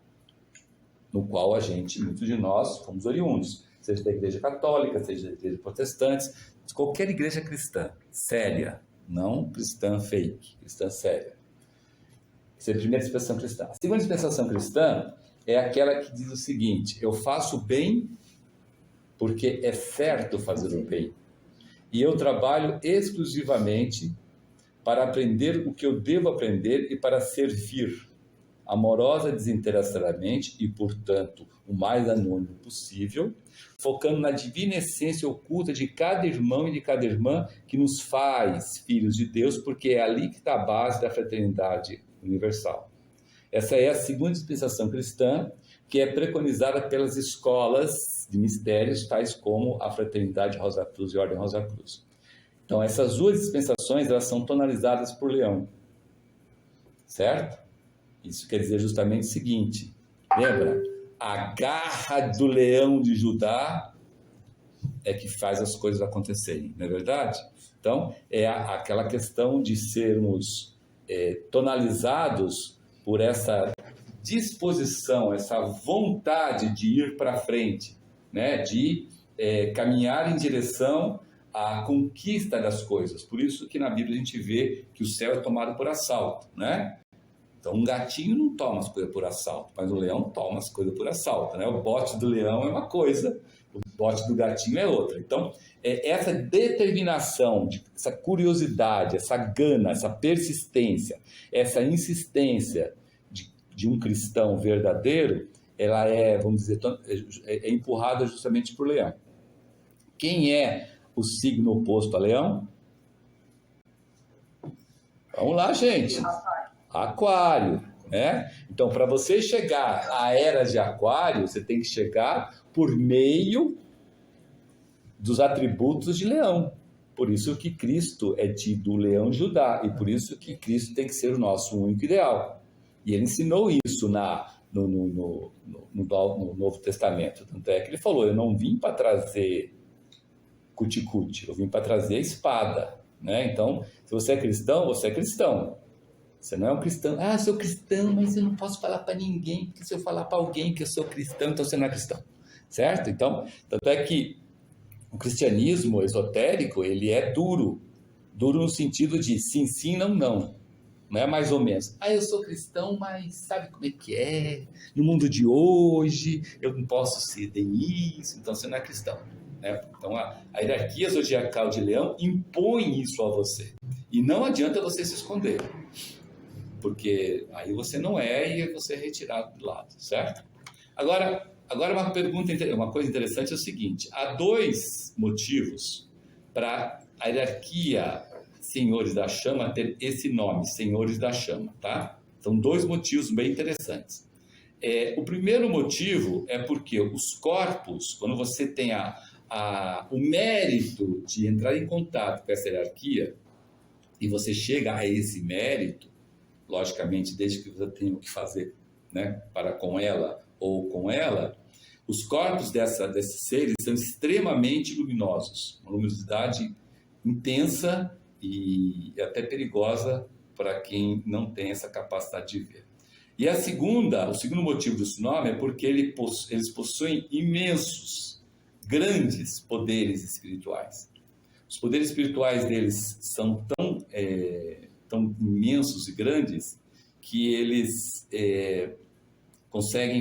no qual a gente, muitos de nós, fomos oriundos, seja da igreja católica, seja da igreja protestante, qualquer igreja cristã, séria, não cristã fake, cristã séria. Essa é a primeira dispensação cristã. A segunda dispensação cristã é aquela que diz o seguinte: eu faço o bem porque é certo fazer o bem. E eu trabalho exclusivamente para aprender o que eu devo aprender e para servir amorosa, desinteressadamente e, portanto, o mais anônimo possível, focando na divina essência oculta de cada irmão e de cada irmã que nos faz filhos de Deus, porque é ali que está a base da fraternidade universal. Essa é a segunda dispensação cristã, que é preconizada pelas escolas de mistérios, tais como a Fraternidade Rosa Cruz e a Ordem Rosa Cruz. Então, essas duas dispensações, elas são tonalizadas por Leão. Certo? Isso quer dizer justamente o seguinte: lembra? A garra do leão de Judá é que faz as coisas acontecerem, não é verdade? Então, é aquela questão de sermos tonalizados por essa disposição, essa vontade de ir para frente, né? De caminhar em direção à conquista das coisas. Por isso que na Bíblia a gente vê que o céu é tomado por assalto, né? Então, um gatinho não toma as coisas por assalto, mas o leão toma as coisas por assalto, né? O bote do leão é uma coisa, o bote do gatinho é outra. Então, essa determinação, essa curiosidade, essa gana, essa persistência, essa insistência de um cristão verdadeiro, ela vamos dizer, é empurrada justamente por Leão. Quem é o signo oposto a Leão? Vamos lá, gente. Aquário, né? Então, para você chegar à era de Aquário, você tem que chegar por meio dos atributos de Leão. Por isso que Cristo é tido o Leão de Judá, e por isso que Cristo tem que ser o nosso único ideal. E ele ensinou isso no Novo Testamento. Tanto é que ele falou: eu não vim para trazer cuticute, eu vim para trazer a espada, né? Então, se você é cristão, você é cristão. Você não é um cristão. Ah, eu sou cristão, mas eu não posso falar para ninguém, porque se eu falar para alguém que eu sou cristão, então você não é cristão. Certo? Então, tanto é que o cristianismo esotérico, ele é duro. Duro no sentido de sim, sim, não, não. Não é mais ou menos. Ah, eu sou cristão, mas sabe como é que é? No mundo de hoje, eu não posso ceder isso, então você não é cristão. Né? Então, a hierarquia zodiacal de Leão impõe isso a você. E não adianta você se esconder. Porque aí você não é e você é retirado do lado, certo? Agora uma coisa interessante é o seguinte: há dois motivos para a hierarquia Senhores da Chama ter esse nome, Senhores da Chama, tá? São dois motivos bem interessantes. O primeiro motivo é porque os corpos, quando você tem o mérito de entrar em contato com essa hierarquia, e você chega a esse mérito, logicamente, desde que você tenha o que fazer, né, para com ela ou com ela, os corpos desses seres são extremamente luminosos, uma luminosidade intensa e até perigosa para quem não tem essa capacidade de ver. E o segundo motivo desse nome é porque eles possuem imensos, grandes poderes espirituais. Os poderes espirituais deles são tão imensos e grandes que eles conseguem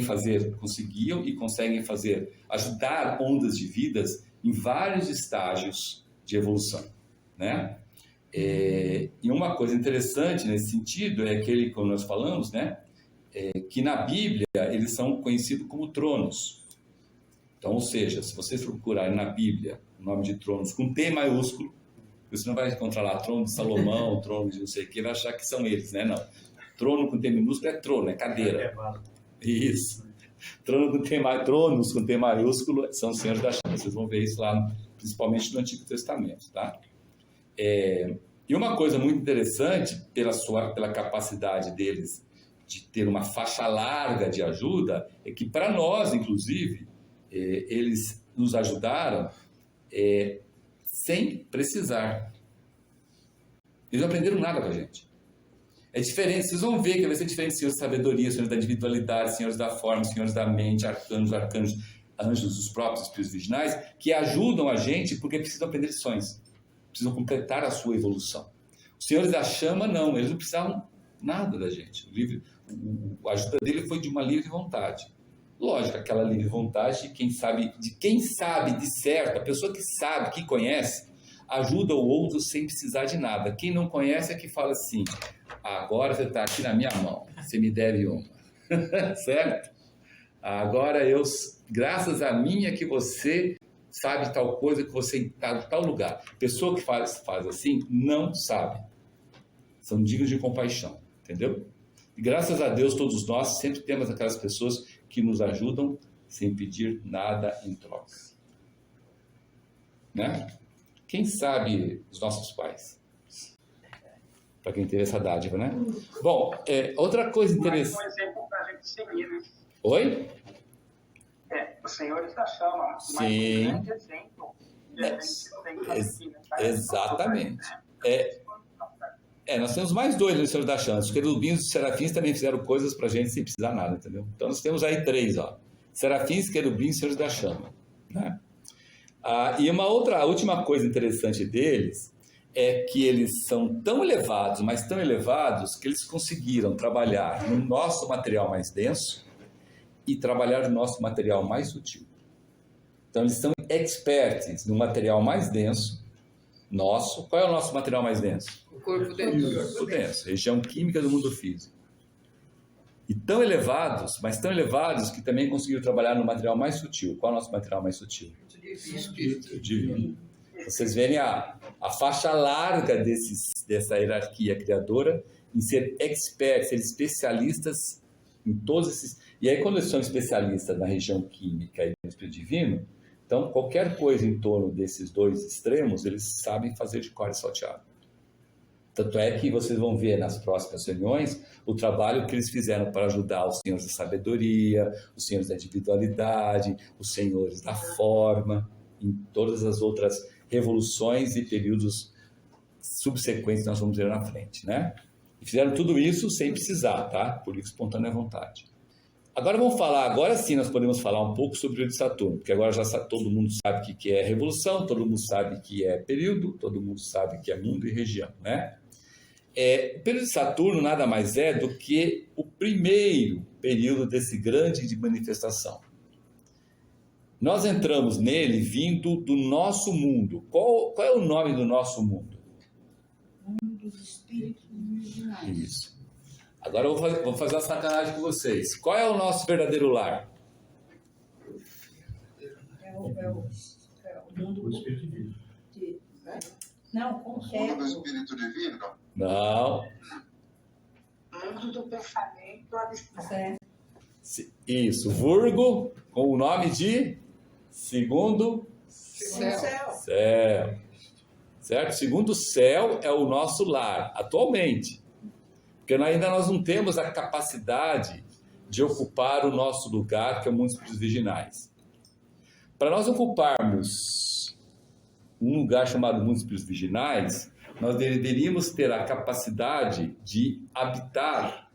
ajudar ondas de vidas em vários estágios de evolução, né? E uma coisa interessante nesse sentido é aquele, como nós falamos, né? Que na Bíblia eles são conhecidos como tronos. Então, ou seja, se vocês procurarem na Bíblia o nome de tronos com T maiúsculo, você não vai encontrar lá trono de Salomão, trono de não sei o que, vai achar que são eles, né? Não. Trono com T minúsculo é trono, é cadeira. Isso. Tronos com T maiúsculo são os senhores da chama. Vocês vão ver isso lá, principalmente no Antigo Testamento, tá? E uma coisa muito interessante, pela capacidade deles de ter uma faixa larga de ajuda, é que para nós, inclusive, eles nos ajudaram sem precisar. Eles não aprenderam nada com a gente. É diferente, vocês vão ver que vai ser diferente senhores da sabedoria, senhores da individualidade, senhores da forma, senhores da mente, arcanos, anjos, os próprios espíritos virginais, que ajudam a gente porque precisam aprender lições, precisam completar a sua evolução. Os senhores da chama, não, eles não precisavam nada da gente. A ajuda dele foi de uma livre vontade. Lógico, aquela livre vontade de quem sabe de certo, a pessoa que sabe, que conhece, ajuda o outro sem precisar de nada. Quem não conhece é que fala assim: agora você está aqui na minha mão, você me deve uma. Certo? Agora graças a mim é que você sabe tal coisa, que você está em tal lugar. Pessoa que faz assim, não sabe. São dignos de compaixão, entendeu? E graças a Deus, todos nós sempre temos aquelas pessoas que nos ajudam sem pedir nada em troca. Né? Quem sabe os nossos pais? Para quem teve essa dádiva, né? Bom, outra coisa interessante... Mais um exemplo para a gente seguir, né? Oi? Os senhores da chama. Sim. Mais um grande exemplo que a gente tem que seguir, né? Exatamente. Nós temos mais dois no Senhor da Chama. Os querubins e os serafins também fizeram coisas para a gente sem precisar nada, entendeu? Então nós temos aí 3, ó. Serafins, querubins e Senhores da Chama. Né? E a última coisa interessante deles é que eles são tão elevados, mas tão elevados, que eles conseguiram trabalhar no nosso material mais denso e trabalhar no nosso material mais sutil. Então eles são experts no material mais denso nosso. Qual é o nosso material mais denso? O corpo denso. Corpo denso, região química do mundo físico. E tão elevados, mas tão elevados que também conseguiram trabalhar no material mais sutil. Qual é o nosso material mais sutil? Espírito divino. Vocês verem a faixa larga dessa hierarquia criadora em ser experts, ser especialistas em todos esses... E aí, quando eles são especialistas na região química e no Espírito Divino, então, qualquer coisa em torno desses dois extremos, eles sabem fazer de cor e salteado. Tanto é que vocês vão ver nas próximas reuniões o trabalho que eles fizeram para ajudar os senhores da sabedoria, os senhores da individualidade, os senhores da forma, em todas as outras revoluções e períodos subsequentes que nós vamos ver na frente, né? E fizeram tudo isso sem precisar, tá? Por livre e espontânea vontade. Agora sim nós podemos falar um pouco sobre o de Saturno, porque agora já todo mundo sabe o que é revolução, todo mundo sabe o que é período, todo mundo sabe o que é mundo e região, né? O período de Saturno nada mais é do que o primeiro período desse grande de manifestação. Nós entramos nele vindo do nosso mundo. Qual é o nome do nosso mundo? Mundo dos espíritos virginais. Isso. Agora eu vou fazer uma sacanagem com vocês. Qual é o nosso verdadeiro lar? É o mundo do Espírito Divino. Não, Mundo do Espírito Divino? Não. Mundo do pensamento abstrato. Isso, Virgo, com o nome de Segundo Céu. Certo? Segundo céu é o nosso lar, atualmente. Porque ainda nós não temos a capacidade de ocupar o nosso lugar, que é o mundo dos espíritos virginais. Para nós ocuparmos um lugar chamado mundo dos espíritos virginais, nós deveríamos ter a capacidade de habitar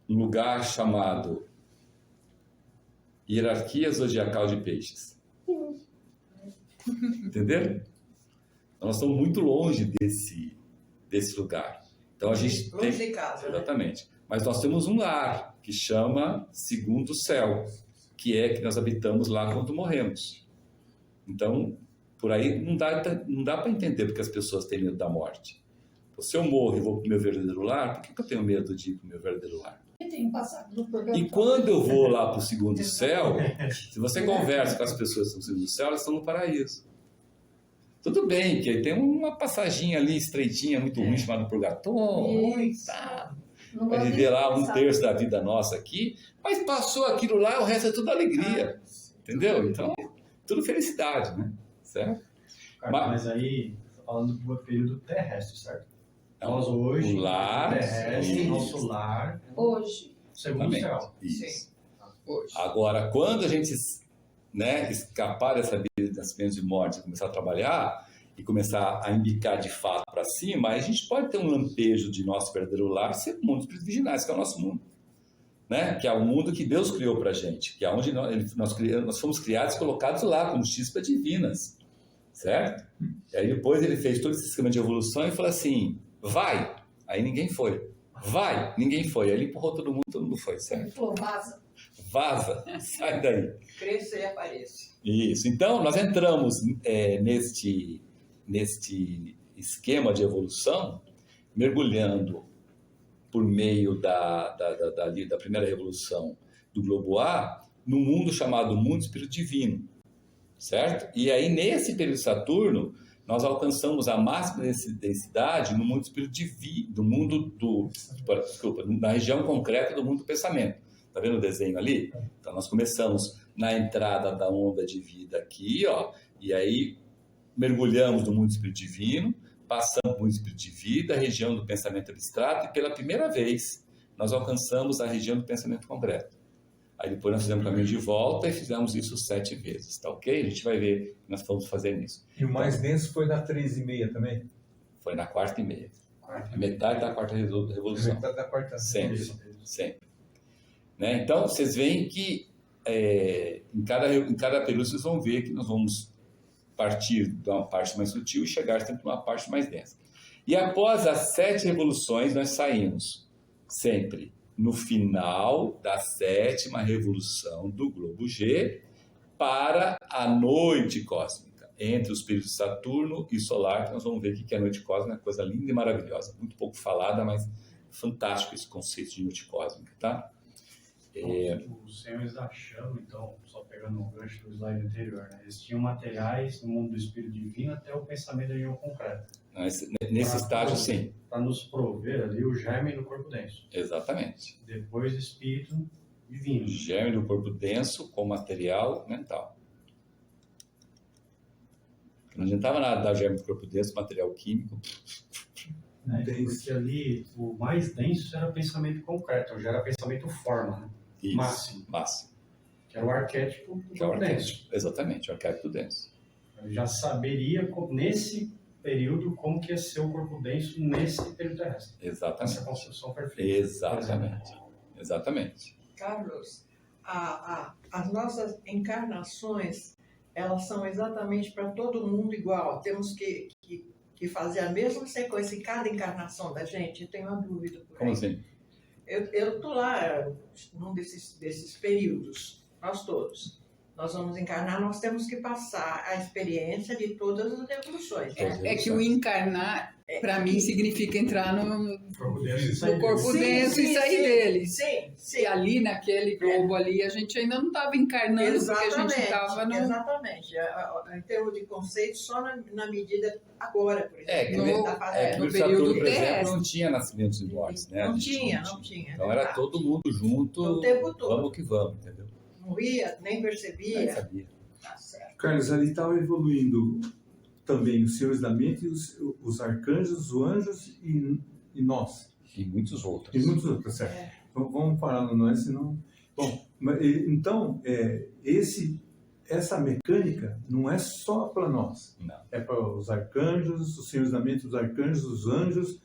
um lugar chamado hierarquia zodiacal de peixes. Entenderam? Então, nós estamos muito longe desse lugar. Então a gente tem... Longe de casa, exatamente. Né? Mas nós temos um lar que chama Segundo Céu, que é que nós habitamos lá quando morremos. Então, por aí não dá para entender porque as pessoas têm medo da morte. Se eu morro e vou para o meu verdadeiro lar, por que eu tenho medo de ir para o meu verdadeiro lar? Eu tenho passado no programa. E quando eu vou lá para o segundo céu, se você conversa com as pessoas do segundo céu, elas estão no paraíso. Tudo bem, que tem uma passaginha ali estreitinha, muito ruim, chamada purgatório. Tá. Vai viver lá 1/3 da vida nossa aqui, mas passou aquilo lá, o resto é tudo alegria. Entendeu? Então, tudo felicidade, né? Certo? Mas aí, falando do período terrestre, certo? Nós hoje, o lar, terrestre, nosso lar, hoje, segundo céu. Isso. Agora, quando a gente, né, escapar dessa vida de nascimento e morte, começar a trabalhar e começar a embicar de fato para cima, aí a gente pode ter um lampejo de nosso verdadeiro lar, ser o mundo dos espíritos viginais, que é o nosso mundo. Né? Que é o mundo que Deus criou para a gente, que é onde nós fomos criados e colocados lá como chispas divinas, certo? E aí depois ele fez todo esse esquema de evolução e falou assim, vai, aí ninguém foi, vai, ninguém foi, aí ele empurrou todo mundo foi, certo? Ele falou, vaza. Vaza, sai daí. Cresça e apareça. Isso, então nós entramos neste esquema de evolução, mergulhando por meio da primeira revolução do globo A, no mundo chamado Mundo Espírito Divino, certo? E aí, nesse período de Saturno, nós alcançamos a máxima densidade no mundo Espírito Divino, na região concreta do mundo do pensamento. Está vendo o desenho ali? Então, nós começamos na entrada da onda de vida aqui, ó, e aí mergulhamos no mundo Espírito Divino, passamos por um espírito de vida, a região do pensamento abstrato, e pela primeira vez nós alcançamos a região do pensamento concreto. Aí depois nós fizemos o caminho de volta e fizemos isso 7 vezes, tá ok? A gente vai ver que nós fomos fazendo isso. E o mais denso foi na 3,5 também? Foi na 4,5. A metade da quarta revolução. Metade da quarta revolução. Sempre. Né? Então, vocês veem que em cada período vocês vão ver que nós vamos partir de uma parte mais sutil e chegar sempre a uma parte mais densa. E após as 7 revoluções, nós saímos sempre no final da 7ª revolução do globo G para a noite cósmica, entre os períodos de Saturno e Solar, que nós vamos ver que é a noite cósmica, é uma coisa linda e maravilhosa, muito pouco falada, mas fantástico esse conceito de noite cósmica, tá? Os senhores da chama, então, só pegando o gancho do slide anterior, né? Eles tinham materiais no mundo do espírito divino até o pensamento da região concreta. Nesse estágio, sim. Para nos prover ali o germe no corpo denso. Exatamente. Depois, espírito divino. Germe do corpo denso com material mental. Não adiantava nada dar germe do corpo denso, material químico. Porque ali o mais denso era pensamento concreto, já era pensamento forma, né? Isso, máximo. Que era o arquétipo do corpo denso. Exatamente, o arquétipo denso. Eu já saberia nesse período como que ia ser o corpo denso nesse período terrestre. Exatamente. Essa construção perfeita. Exatamente. Carlos, as nossas encarnações, elas são exatamente para todo mundo igual. Temos que fazer a mesma sequência em cada encarnação da gente? Eu tenho uma dúvida por aí. Como assim? Eu estou lá num desses períodos, nós todos. Nós vamos encarnar, nós temos que passar a experiência de todas as evoluções. É que o encarnar, para mim, significa entrar no corpo denso e sair dele. Sim. E ali, naquele globo ali, a gente ainda não estava encarnando, porque a gente estava no... Exatamente. Em termos de conceito, só na medida agora, por exemplo. No período, por exemplo, não tinha nascimentos e mortes, né? Não tinha. Então era todo mundo junto, o tempo todo. Vamos que vamos, entendeu? Não ia, nem percebia. Nem sabia. Tá certo. Carlos, ali estava evoluindo também os senhores da mente, os arcanjos, os anjos e nós. E muitos outros. Tá certo. Então, vamos parar no nós, senão... Bom, então, essa mecânica não é só para nós. Não. É para os arcanjos, os senhores da mente, os arcanjos, os anjos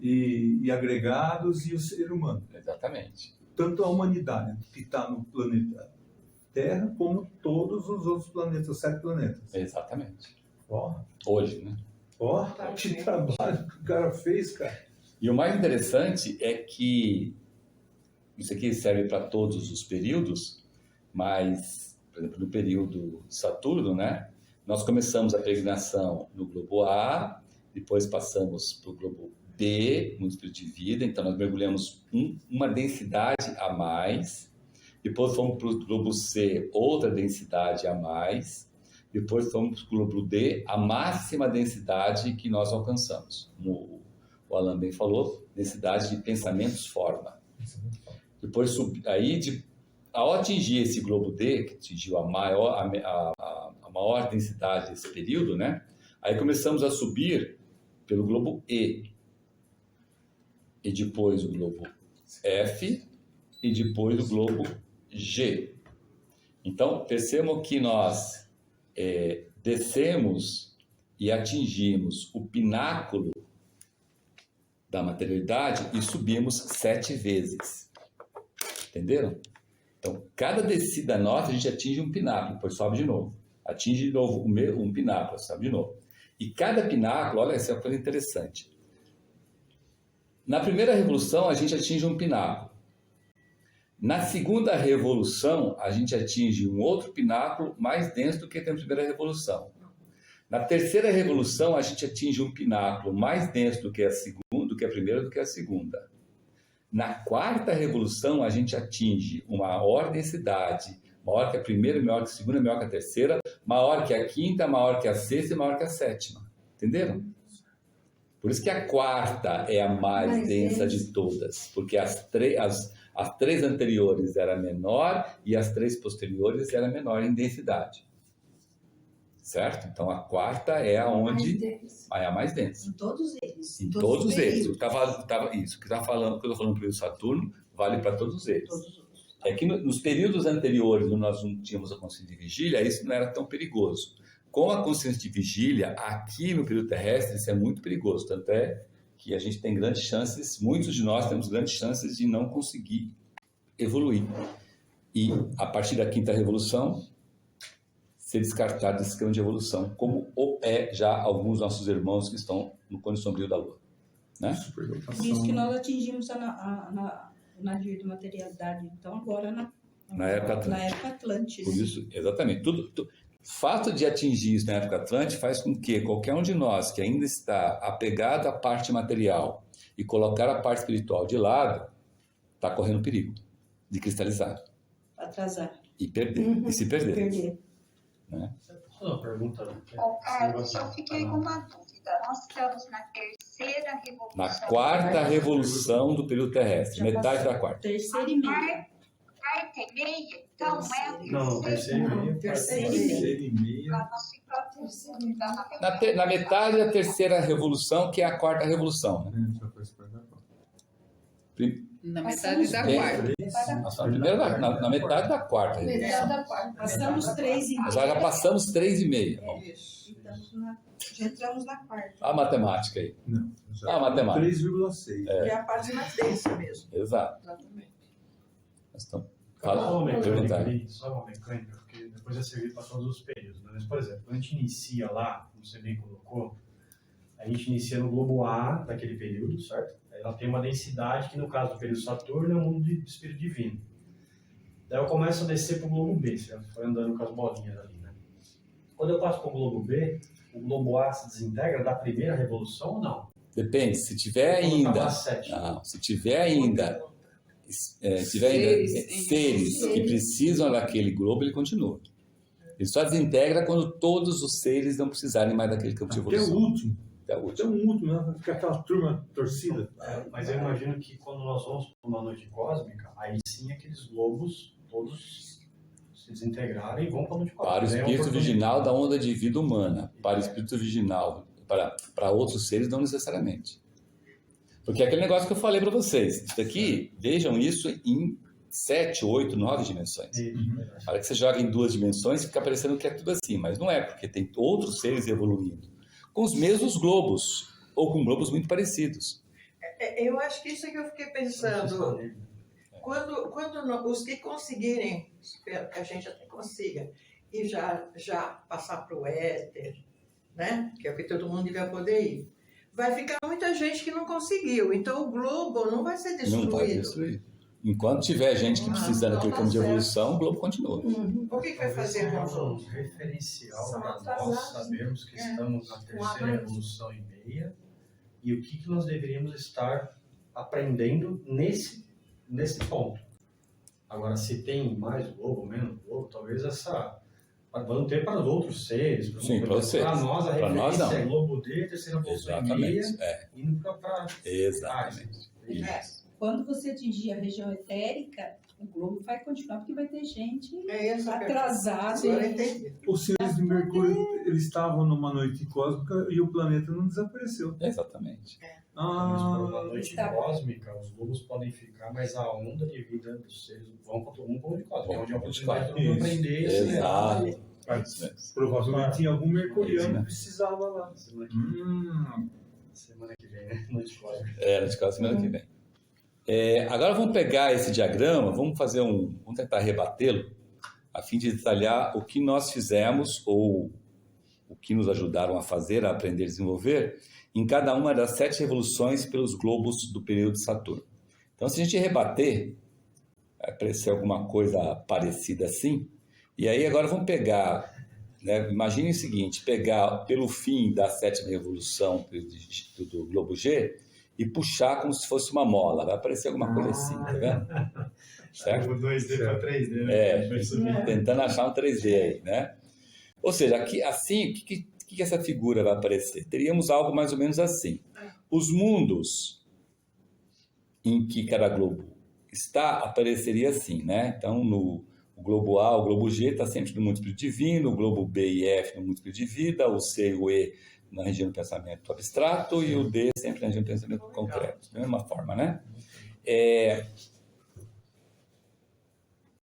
e agregados e o ser humano. Exatamente. Tanto a humanidade que está no planeta Terra, como todos os outros planetas, os 7 planetas. Exatamente. Hoje, né? Que trabalho que o cara fez, cara. E o mais interessante é que isso aqui serve para todos os períodos, mas, por exemplo, no período de Saturno, né? Nós começamos a peregrinação no globo A, depois passamos para o globo B, D, um espírito de vida, então nós mergulhamos uma densidade a mais, depois fomos para o globo C, outra densidade a mais, depois fomos para o globo D, a máxima densidade que nós alcançamos. Como o Alan bem falou, densidade de pensamentos forma. Depois, ao atingir esse globo D, que atingiu a maior densidade desse período, né? Aí começamos a subir pelo globo E, e depois o globo F, e depois o globo G. Então, percebam que nós descemos e atingimos o pináculo da materialidade e subimos 7 vezes. Entenderam? Então, cada descida nossa, a gente atinge um pináculo, depois sobe de novo. Atinge de novo um pináculo, sobe de novo. E cada pináculo, olha, essa é uma coisa interessante. Na primeira revolução, a gente atinge um pináculo. Na segunda revolução, a gente atinge um outro pináculo mais denso do que na primeira revolução. Na terceira revolução, a gente atinge um pináculo mais denso do que a segunda, do que a primeira, do que a segunda. Na quarta revolução, a gente atinge uma maior densidade, maior que a primeira, maior que a segunda, maior que a terceira, maior que a quinta, maior que a sexta e maior que a sétima. Entenderam? Por isso que a quarta é a mais densa de todas, porque as três anteriores era menor e as 3 posteriores era menor em densidade. Certo? Então a quarta é aonde é a mais densa. Em todos eles. Em todos eles. Isso que eu estou falando para o Saturno vale para todos eles. É que nos períodos anteriores, quando nós não tínhamos a consciência de vigília, isso não era tão perigoso. Com a consciência de vigília, aqui no período terrestre, isso é muito perigoso. Tanto é que a gente tem grandes chances, muitos de nós temos grandes chances de não conseguir evoluir. E a partir da quinta revolução, ser descartado desse esquema de evolução, como já alguns nossos irmãos que estão no cone sombrio da Lua. Né? Por isso que nós atingimos o navio de materialidade, então agora na época Atlântica. Por isso, exatamente. O fato de atingir isso na época Atlântica faz com que qualquer um de nós que ainda está apegado à parte material e colocar a parte espiritual de lado, está correndo perigo de cristalizar. Atrasar. E perder. E se perder. Né? Uma pergunta. Carlos, eu fiquei com uma dúvida. Nós estamos na terceira revolução. Na quarta revolução do período terrestre, metade da quarta. Terceira e meia. Quarta e meia? Então é o Não, terceira e meia. Terceira e meia. Na metade da terceira revolução, que é a quarta revolução. Né? Na metade da quarta. Na metade da quarta. Metade da quarta. Passamos 3,5. Nós já passamos 3,5. Já entramos na quarta. A matemática aí. Não. A matemática. 3,6. É a parte mais densa mesmo. Exato. Exatamente. Então, Só uma mecânica, porque depois é servido para todos os períodos. Né? Mas, por exemplo, quando a gente inicia lá, como você bem colocou, a gente inicia no globo A daquele período, certo? Ela tem uma densidade que, no caso do período Saturno, é um mundo de espírito divino. Daí eu começo a descer para o globo B, você foi andando com as bolinhas ali, né? Quando eu passo para o globo B, o globo A se desintegra da primeira revolução ou não? Depende, se tiver ainda... Não, se tiver ainda... seres que precisam daquele globo, ele continua. Ele só desintegra quando todos os seres não precisarem mais daquele campo de evolução. Até o último. Até o último, né? Fica aquela turma torcida. Mas eu imagino que quando nós vamos para uma noite cósmica, aí sim aqueles globos todos se desintegrarem e vão para a noite cósmica. Para o espírito virginal da onda de vida humana. Para o espírito virginal, para outros seres, não necessariamente. Porque é aquele negócio que eu falei para vocês. Isso aqui, vejam isso em 7, 8, 9 dimensões. A hora que você joga em 2 dimensões, fica parecendo que é tudo assim. Mas não é, porque tem outros seres evoluindo. Com os mesmos globos, ou com globos muito parecidos. Eu acho que isso é que eu fiquei pensando. Quando os que conseguirem, espero que a gente até consiga, e já passar para o éter, né? Que é o que todo mundo devia poder ir, vai ficar muita gente que não conseguiu. Então o globo não vai ser destruído. Não vai ser destruído. Enquanto tiver gente que precisa daquele campo de evolução, o globo continua. O que vai fazer com os outros? Referencial para nós sabermos que estamos na terceira revolução e meia e o que nós deveríamos estar aprendendo nesse ponto. Agora, se tem mais globo, menos globo, talvez vão ter para os outros seres. Sim, para vocês. Para nós, a Pra nós, referência não. é globo D, terceira posição e meia, indo para... Exatamente. Isso. Quando você atingir a região etérica, o globo vai continuar, porque vai ter gente essa atrasada. Os senhores de Mercúrio, eles estavam numa noite cósmica e o planeta não desapareceu. Exatamente. Mas por uma noite cósmica, os globos podem ficar, mas a onda de vida dos seres vão para todo mundo de cósmico, onde a oportunidade de aprender isso. Exato. Provavelmente tinha algum mercuriano que precisava lá. Semana que vem, né? Noite cósmica. Noite cósmica semana que vem. Agora vamos pegar esse diagrama, vamos tentar rebatê-lo, a fim de detalhar o que nós fizemos ou o que nos ajudaram a fazer, a aprender e desenvolver em cada uma das 7 revoluções pelos globos do período de Saturno. Então, se a gente rebater, vai aparecer alguma coisa parecida assim, e aí agora vamos pegar, né, imagine o seguinte, pegar pelo fim da 7ª revolução do globo G, e puxar como se fosse uma mola. Vai aparecer alguma coisa assim, tá vendo? Certo? O 2D para 3D, né? Tentando achar um 3D aí, né? Ou seja, aqui, assim, o que essa figura vai aparecer? Teríamos algo mais ou menos assim. Os mundos em que cada globo está, apareceria assim, né? Então, o globo A, o globo G está sempre no múltiplo divino, o globo B e F no múltiplo de vida, o C e o E na região do pensamento abstrato e o D sempre na região do pensamento concreto. Da mesma forma, né?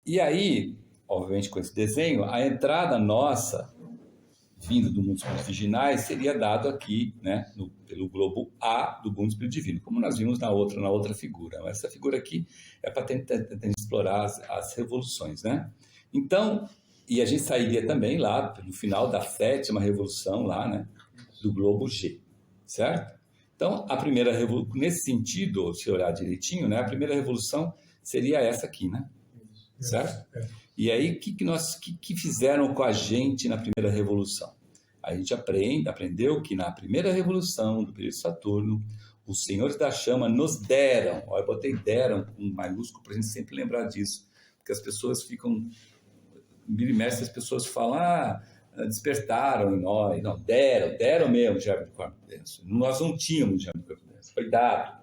E aí, obviamente com esse desenho, a entrada nossa, vindo do mundo espírito virginais, seria dado aqui, né, pelo globo A do mundo espírito divino, como nós vimos na outra figura. Mas essa figura aqui é para tentar explorar as revoluções, né? Então, e a gente sairia também lá, pelo final da 7ª revolução lá, né, do globo G, certo? Então, a primeira revolução, nesse sentido, se olhar direitinho, né, a primeira revolução seria essa aqui, né? Certo? E aí, o que fizeram com a gente na primeira revolução? A gente aprendeu que na primeira revolução do período de Saturno, os senhores da chama nos deram, ó, eu botei deram com maiúsculo para a gente sempre lembrar disso, porque as pessoas ficam, as pessoas falam, despertaram em nós, não, deram mesmo germe do corpo denso. Nós não tínhamos germe do corpo denso, foi dado,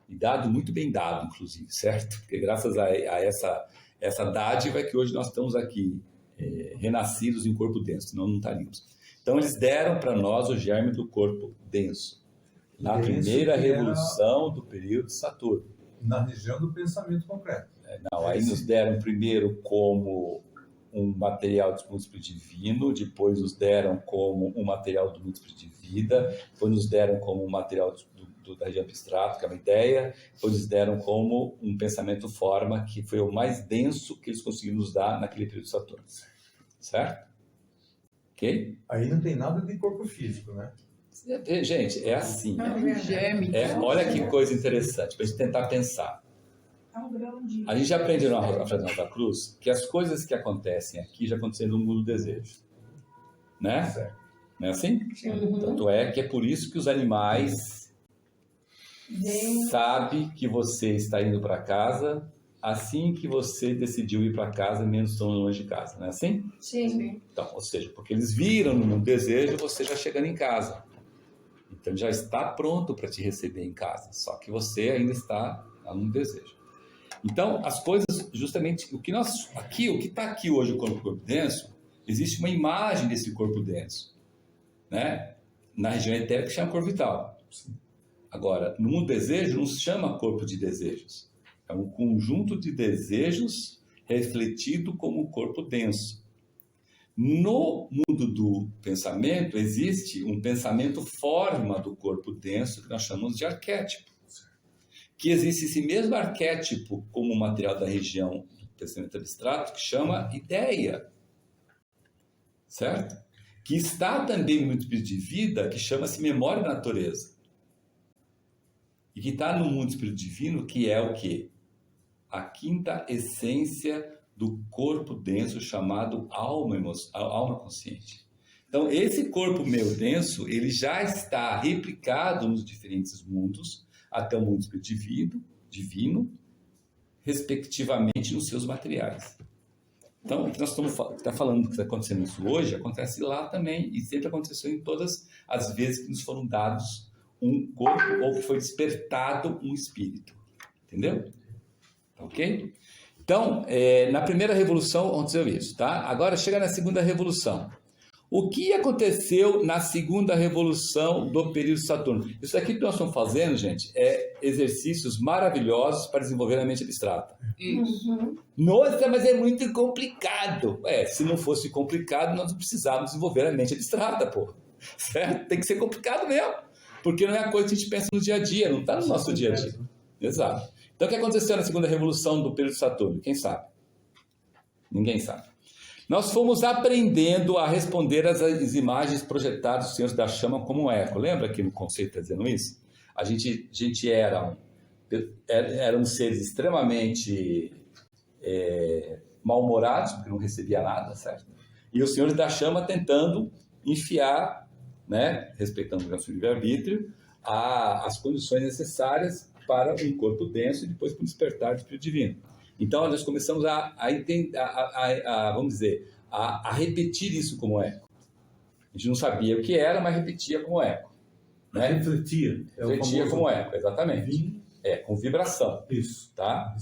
e dado muito bem dado, inclusive, certo? Porque graças a essa dádiva é que hoje nós estamos aqui, renascidos em corpo denso, senão não estaríamos. Então, eles deram para nós o germe do corpo denso, na primeira revolução do período de Saturno. Na região do pensamento concreto. Aí nos deram primeiro como um material do múltiplo divino, depois nos deram como um material do múltiplo de vida, depois nos deram como um material da região abstrato, que é uma ideia, depois nos deram como um pensamento forma, que foi o mais denso que eles conseguiram nos dar naquele período de Saturno. Certo? Ok? Aí não tem nada de corpo físico, né? Gente, é assim. Olha que coisa interessante, para a gente tentar pensar. A gente já aprendeu na Frei Cruz que as coisas que acontecem aqui já aconteceram no mundo do desejo. Né? Certo. Não é assim? Tanto é que é por isso que os animais sabem que você está indo para casa assim que você decidiu ir para casa, menos tão longe de casa. Não é assim? Sim. Então, ou seja, porque eles viram no mundo do desejo você já chegando em casa. Então, já está pronto para te receber em casa. Só que você ainda está no desejo. Então, as coisas, justamente, o que está aqui hoje, o corpo denso, existe uma imagem desse corpo denso, né? Na região etérica chama corpo vital. Agora, no mundo do desejo não se chama corpo de desejos. É um conjunto de desejos refletido como corpo denso. No mundo do pensamento, existe um pensamento forma do corpo denso que nós chamamos de arquétipo. Que existe esse mesmo arquétipo como material da região do pensamento abstrato, que chama ideia, certo? Que está também no mundo espírito de vida, que chama-se memória da natureza. E que está no mundo espírito divino, que é o quê? A quinta essência do corpo denso chamado alma consciente. Então, esse corpo meu denso, ele já está replicado nos diferentes mundos, até o mundo espírito divino, respectivamente nos seus materiais. Então, o que nós estamos falando que está acontecendo isso hoje, acontece lá também, e sempre aconteceu em todas as vezes que nos foram dados um corpo ou que foi despertado um espírito. Entendeu? Ok? Então, na primeira revolução aconteceu isso, tá? Agora chega na segunda revolução. O que aconteceu na segunda revolução do período de Saturno? Isso aqui que nós estamos fazendo, gente, é exercícios maravilhosos para desenvolver a mente abstrata. Isso. Nossa, mas é muito complicado. Se não fosse complicado, nós não precisávamos desenvolver a mente abstrata, pô. Certo? Tem que ser complicado mesmo. Porque não é a coisa que a gente pensa no dia a dia, não está no nosso dia a dia. Exato. Então, o que aconteceu na segunda revolução do período de Saturno? Quem sabe? Ninguém sabe. Nós fomos aprendendo a responder às imagens projetadas dos senhores da chama como um eco. Lembra que no conceito está dizendo isso? A gente eram seres extremamente mal-humorados, porque não recebia nada, certo? E os senhores da chama tentando enfiar, né, respeitando o nosso livre-arbítrio, as condições necessárias para um corpo denso e depois para o despertar do Espírito Divino. Então, nós começamos vamos dizer, a repetir isso como eco. A gente não sabia o que era, mas repetia como eco. Né? Refletia. Refletia como eco, exatamente. Com vibração. Isso. Tá?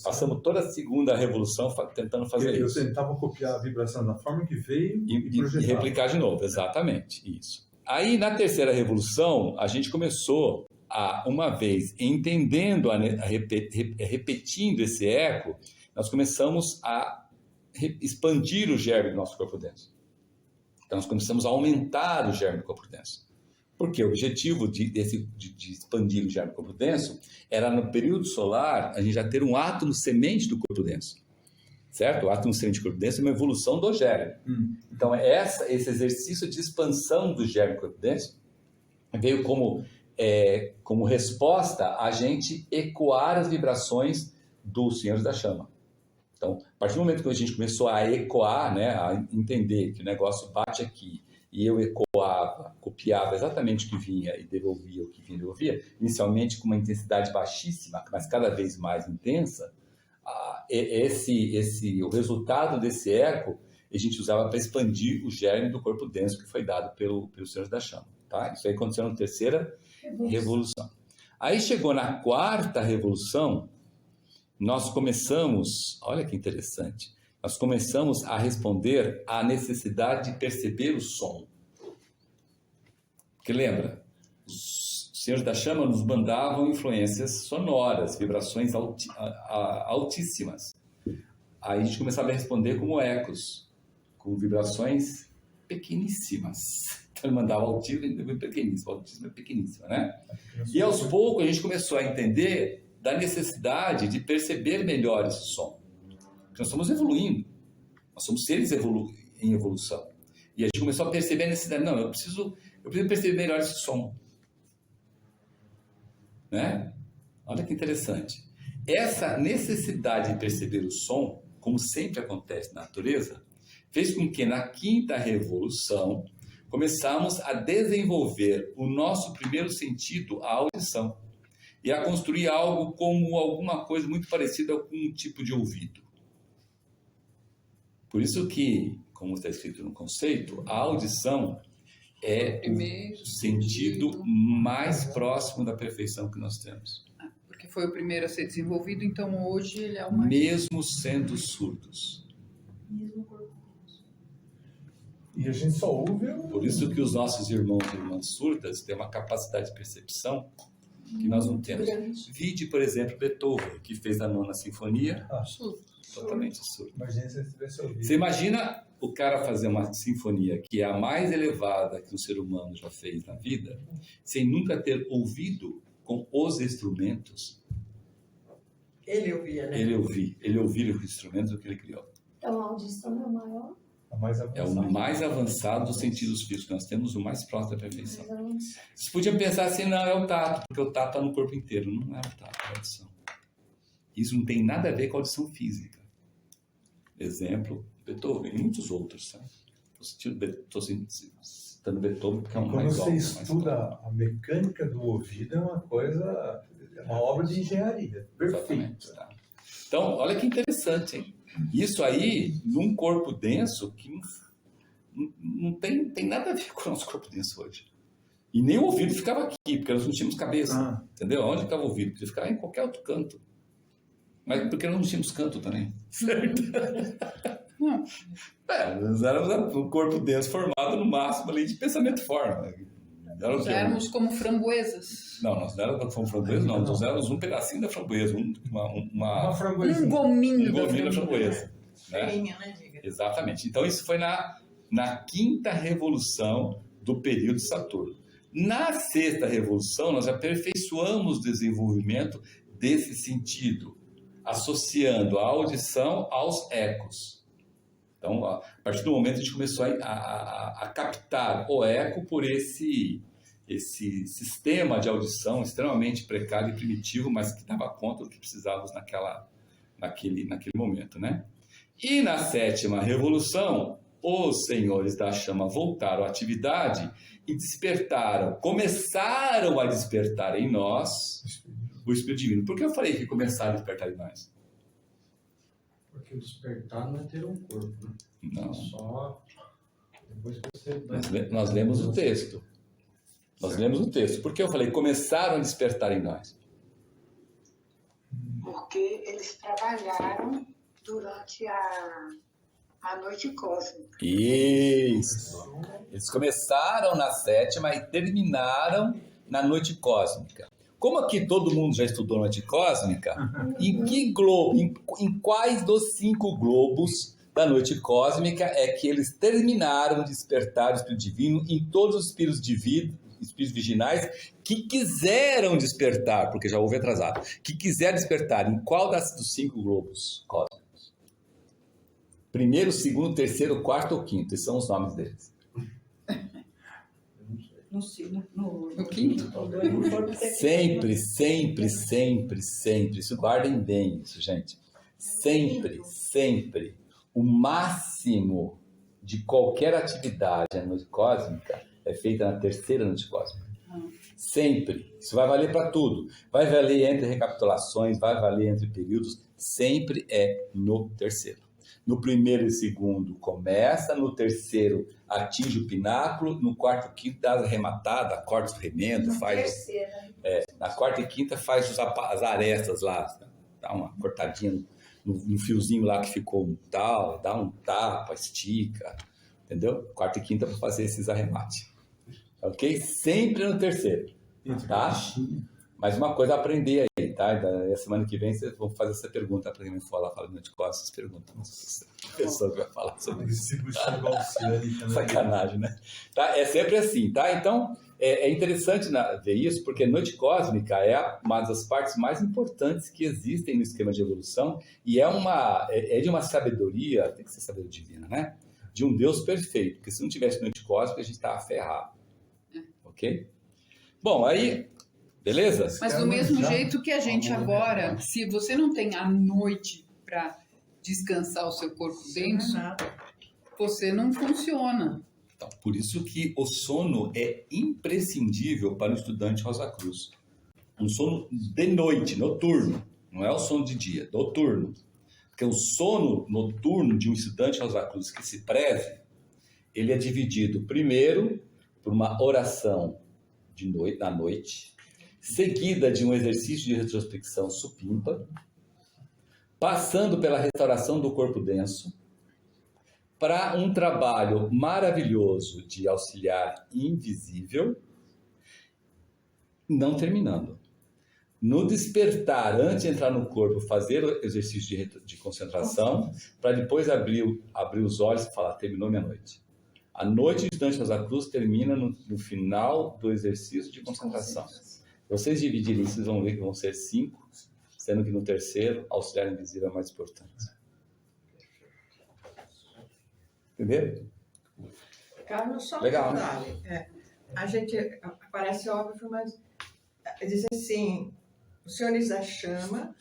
Passamos toda a segunda revolução tentando fazer isso. Eu tentava copiar a vibração da forma que veio e replicar de novo, exatamente. Isso. Aí, na terceira revolução, a gente começou uma vez entendendo, repetindo esse eco, nós começamos a expandir o germe do nosso corpo denso. Então, nós começamos a aumentar o germe do corpo denso. Porque o objetivo de expandir o germe do corpo denso era, no período solar, a gente já ter um átomo semente do corpo denso. Certo? O átomo semente do corpo denso é uma evolução do germe. Então, esse exercício de expansão do germe do corpo denso veio como resposta a gente ecoar as vibrações dos senhores da chama. Então, a partir do momento que a gente começou a ecoar, né, a entender que o negócio bate aqui, e eu ecoava, copiava exatamente o que vinha e devolvia o que vinha e devolvia, inicialmente com uma intensidade baixíssima, mas cada vez mais intensa, o resultado desse eco a gente usava para expandir o germe do corpo denso que foi dado pelos senhores da chama. Tá? Isso aí aconteceu na terceira revolução. Aí chegou na quarta revolução, nós começamos, olha que interessante, nós começamos a responder à necessidade de perceber o som. Porque lembra, os senhores da chama nos mandavam influências sonoras, vibrações altíssimas. Aí a gente começava a responder como ecos, com vibrações pequeníssimas. Então ele mandava altíssimo e pequeníssimo, altíssimo e pequeníssimo, né? E aos poucos a gente começou a entender da necessidade de perceber melhor esse som. Porque nós estamos evoluindo, nós somos seres em evolução. E a gente começou a perceber a necessidade, não, eu preciso perceber melhor esse som. Né? Olha que interessante. Essa necessidade de perceber o som, como sempre acontece na natureza, fez com que na quinta revolução começamos a desenvolver o nosso primeiro sentido, a audição, e a construir algo como alguma coisa muito parecida com um tipo de ouvido. Por isso que, como está escrito no conceito, a audição é o sentido mais próximo da perfeição que nós temos. Porque foi o primeiro a ser desenvolvido, então hoje ele é o mais... Mesmo sendo surdos. E a gente só ouve... Por isso que os nossos irmãos e irmãs surdas têm uma capacidade de percepção que nós não temos. Vide, por exemplo, Beethoven, que fez a 9ª Sinfonia, totalmente surdo. Imagina se ele tivesse ouvido. Você imagina o cara fazer uma sinfonia que é a mais elevada que um ser humano já fez na vida, sem nunca ter ouvido com os instrumentos? Ele ouvia, né? Ele ouvia os instrumentos que ele criou. Então a audição é o maior? É o mais avançado dos sentidos físicos. Nós temos o mais próximo da perfeição. Vocês podiam pensar assim, não, é o tato, porque o tato está no corpo inteiro. Não é o tato, é a audição. Isso não tem nada a ver com a audição física. Exemplo, Beethoven e muitos outros. Sabe? Estou citando Beethoven porque é um Quando mais você óbvio. estuda a mecânica do ouvido, é uma coisa, é uma obra de engenharia. Perfeito. Tá. Então, olha que interessante, hein? Isso aí, num corpo denso, que não tem nada a ver com o nosso corpo denso hoje. E nem o ouvido ficava aqui, porque nós não tínhamos cabeça. Entendeu? Onde ficava o ouvido? Podia ficar em qualquer outro canto. Mas porque nós não tínhamos canto também. Certo? Nós éramos um corpo denso formado no máximo ali de pensamento forma. Nós éramos como framboesas. Não, nós não éramos como framboesa, não. Nós éramos um pedacinho da framboesa, uma framboesa. Um gominho da framboesa. Né? Feinha, né, diga? Exatamente. Então, isso foi na quinta revolução do período de Saturno. Na sexta revolução, nós aperfeiçoamos o desenvolvimento desse sentido, associando a audição aos ecos. Então, a partir do momento a gente começou a captar o eco por esse sistema de audição extremamente precário e primitivo, mas que dava conta do que precisávamos naquele momento, né? E na sétima revolução, os senhores da chama voltaram à atividade e começaram a despertar em nós o Espírito Divino. Por que eu falei que começaram a despertar em nós? Porque o despertar não é ter um corpo, né? Não. Só depois que você... Nós lemos o texto. Nós lemos o texto. Por que eu falei começaram a despertar em nós? Porque eles trabalharam durante a noite cósmica. Isso. Eles começaram na sétima e terminaram na noite cósmica. Como aqui todo mundo já estudou noite cósmica, em que globo, em quais dos 5 globos da noite cósmica é que eles terminaram de despertar o Espírito Divino em todos os espíritos virginais que quiseram despertar, porque já houve atrasado, que quiseram despertar em qual dos 5 globos cósmicos? Primeiro, segundo, terceiro, quarto ou quinto? Esses são os nomes deles. No quinto? Sempre, sempre, sempre, sempre. Isso guardem bem, isso, gente. Sempre, sempre. O máximo de qualquer atividade na noite cósmica é feita na terceira noite cósmica. Sempre. Isso vai valer para tudo. Vai valer entre recapitulações, vai valer entre períodos. Sempre é no terceiro. No primeiro e segundo começa, no terceiro atinge o pináculo, no quarto e quinto dá a arrematada, corta o remendo, faz... na quarta e quinta faz as arestas lá, dá uma cortadinha no fiozinho lá que ficou tal, dá um tapa, estica, entendeu? Quarta e quinta para fazer esses arremates. Ok? Sempre no terceiro, tá? Mas uma coisa a aprender aí, tá? Da semana que vem vocês vão fazer essa pergunta para quem for lá falando de costas, vocês perguntam. A pessoa que vai falar sobre isso. Sacanagem, né? Tá? É sempre assim, tá? Então, é interessante ver isso, porque noite cósmica é uma das partes mais importantes que existem no esquema de evolução e é de uma sabedoria, tem que ser sabedoria divina, né? De um Deus perfeito, porque se não tivesse noite cósmica, a gente estava ferrado. Ok? Bom, aí... Beleza? Mas do mesmo jeito que a gente agora, se você não tem a noite para descansar o seu corpo denso, você não funciona. Então, por isso que o sono é imprescindível para o estudante Rosa Cruz. Um sono de noite, noturno. Não é o sono de dia, noturno. Porque o sono noturno de um estudante Rosa Cruz que se preze, ele é dividido primeiro por uma oração na noite, seguida de um exercício de retrospecção supimpa, passando pela restauração do corpo denso, para um trabalho maravilhoso de auxiliar invisível, não terminando. No despertar, antes de entrar no corpo, fazer o exercício de concentração, para depois abrir os olhos e falar, terminou minha noite. A noite de estudante Rosa Cruz termina no final do exercício de concentração. Vocês dividirem isso, vocês vão ver que vão ser 5, sendo que no terceiro, auxiliar invisível é mais importante. Entenderam? Carlos, só um legal, detalhe. né? A gente, parece óbvio, mas diz assim, os senhores da chama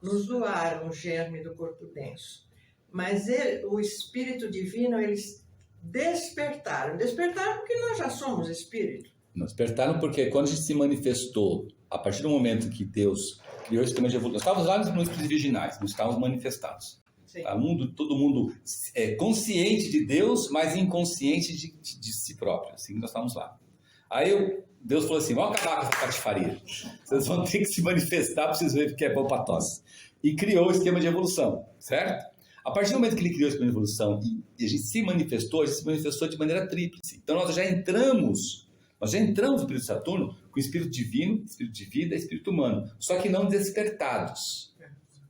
nos doaram o germe do corpo denso, mas o Espírito Divino, eles despertaram. Despertaram porque nós já somos espírito. Não despertaram porque quando a gente se manifestou, a partir do momento que Deus criou esse sistema de evolução, nós estávamos lá nos mundos originais, nós estávamos manifestados. Tá? Todo mundo é consciente de Deus, mas inconsciente de si próprio. Assim nós estávamos lá. Aí Deus falou assim, vamos acabar com essa patifaria. Vocês vão ter que se manifestar para vocês verem que é bom para tosse. E criou o esquema de evolução, certo? A partir do momento que ele criou o esquema de evolução e a gente se manifestou de maneira tríplice. Então nós já entramos no período de Saturno com o espírito divino, espírito de vida e espírito humano, só que não despertados,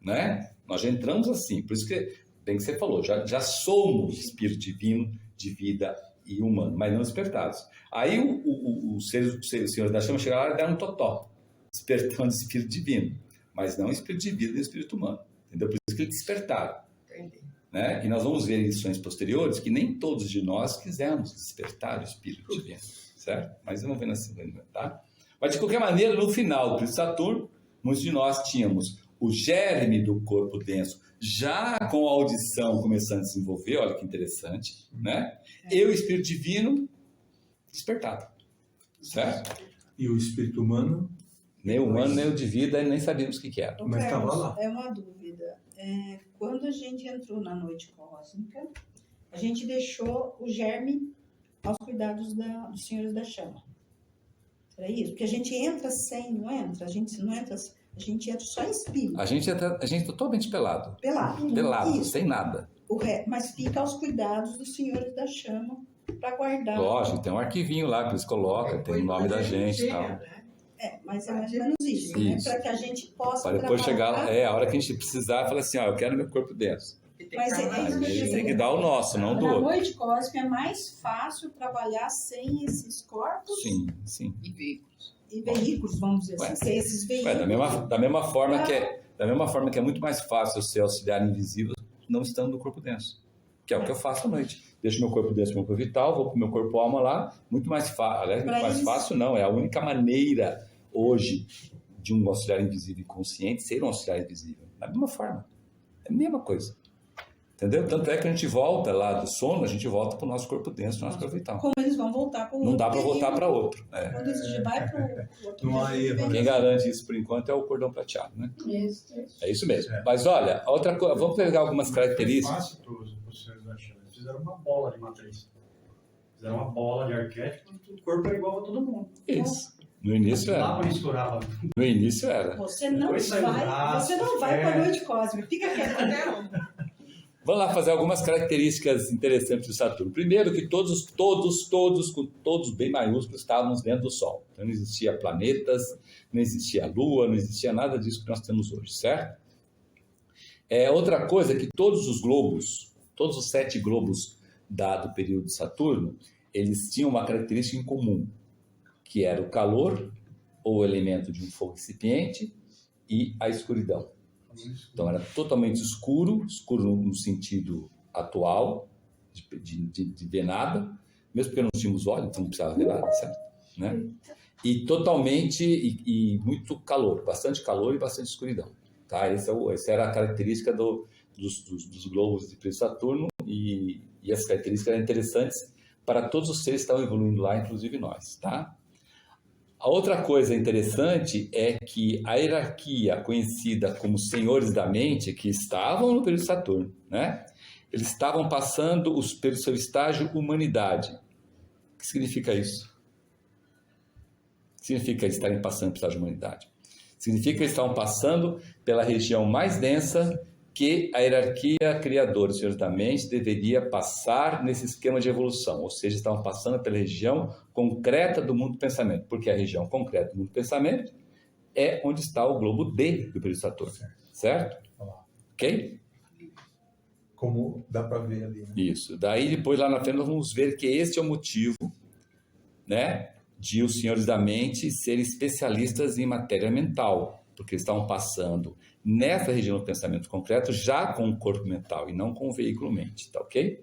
né? Nós já entramos assim, por isso que, bem que você falou, já somos espírito divino, de vida e humano, mas não despertados. Aí os senhores da chama chegaram lá e deram um totó, despertando o espírito divino, mas não o espírito de vida e o espírito humano, entendeu? Por isso que eles despertaram. Entendi. Né? E nós vamos ver em lições posteriores que nem todos de nós quisemos despertar o espírito divino, certo? Mas vamos ver na segunda, tá? Mas de qualquer maneira, no final do período de Saturno, muitos de nós tínhamos o germe do corpo denso já com a audição começando a se desenvolver, olha que interessante, né? E o espírito divino despertado, certo? E o espírito humano? Nem o humano, nem o de vida, nem sabíamos o que era. Mas estava lá. É uma dúvida. Quando a gente entrou na noite cósmica, a gente deixou o germe aos cuidados dos senhores da chama. Era isso? Porque a gente entra sem, não entra? A gente não entra, a gente entra só em espírito. A gente está totalmente pelado. Pelado. Isso. Sem nada. Mas fica aos cuidados dos senhores da chama para guardar. Lógico, tem um arquivinho lá que eles colocam, tem o nome da gente e tal. Mas é mais ou menos isso, né? Para que a gente possa para depois chegar lá, a hora que a gente precisar, falar assim, eu quero meu corpo denso. Mas tem que dar o nosso, não do outro. Na noite cósmica é mais fácil trabalhar sem esses corpos? Sim. E veículos, vamos dizer assim, sem esses veículos. Da mesma forma que é muito mais fácil ser auxiliar invisível não estando no corpo denso. Que é o que eu faço à noite. Deixo meu corpo denso, meu corpo vital, vou para o meu corpo alma lá, muito mais fácil. Aliás, muito mais fácil não, é a única maneira hoje de um auxiliar invisível inconsciente ser um auxiliar invisível. Da mesma forma. É a mesma coisa. Entendeu? Tanto é que a gente volta lá do sono, a gente volta para o nosso corpo denso, para o nosso corpo vital. Como eles vão voltar para o outro. Não dá para voltar para outro. Quando eles vai para o outro. Não há erro. Quem garante isso por enquanto é o cordão prateado, né? Isso. É isso mesmo. Mas olha, outra coisa, vamos pegar algumas características. É fácil para os senhores da chama. Eles fizeram uma bola de matriz. Fizeram uma bola de arquétipo, o corpo é igual a todo mundo. Isso. No início era. No início era. Você não vai para a noite cósmica. Fica quieto. Vamos lá fazer algumas características interessantes do Saturno. Primeiro que todos, com todos bem maiúsculos, estávamos dentro do Sol. Então não existia planetas, não existia Lua, não existia nada disso que nós temos hoje, certo? Outra coisa é que todos os globos, todos os 7 globos do período de Saturno, eles tinham uma característica em comum, que era o calor, ou o elemento de um fogo incipiente, e a escuridão. Então era totalmente escuro no sentido atual, de ver nada, mesmo porque não tínhamos olhos, então não precisava ver nada, certo? Né? E totalmente, e muito calor, bastante calor e bastante escuridão. Tá? Essa era a característica dos globos de período de Saturno, e essas características eram interessantes para todos os seres que estavam evoluindo lá, inclusive nós. Tá? A outra coisa interessante é que a hierarquia conhecida como senhores da mente, que estavam no período de Saturno, né? Eles estavam passando pelo seu estágio humanidade. O que significa isso? O que significa eles estarem passando pelo estágio humanidade? Significa que eles estavam passando pela região mais densa que a hierarquia criadora, os senhores da mente, deveria passar nesse esquema de evolução, ou seja, estavam passando pela região concreta do mundo do pensamento, porque a região concreta do mundo do pensamento é onde está o globo D do período de Saturno, certo? Ok? Como dá para ver ali. Né? Isso. Daí, depois, lá na frente, nós vamos ver que este é o motivo, né, de os senhores da mente serem especialistas em matéria mental, porque eles estavam passando nessa região do pensamento concreto já com o corpo mental e não com o veículo mente, tá ok?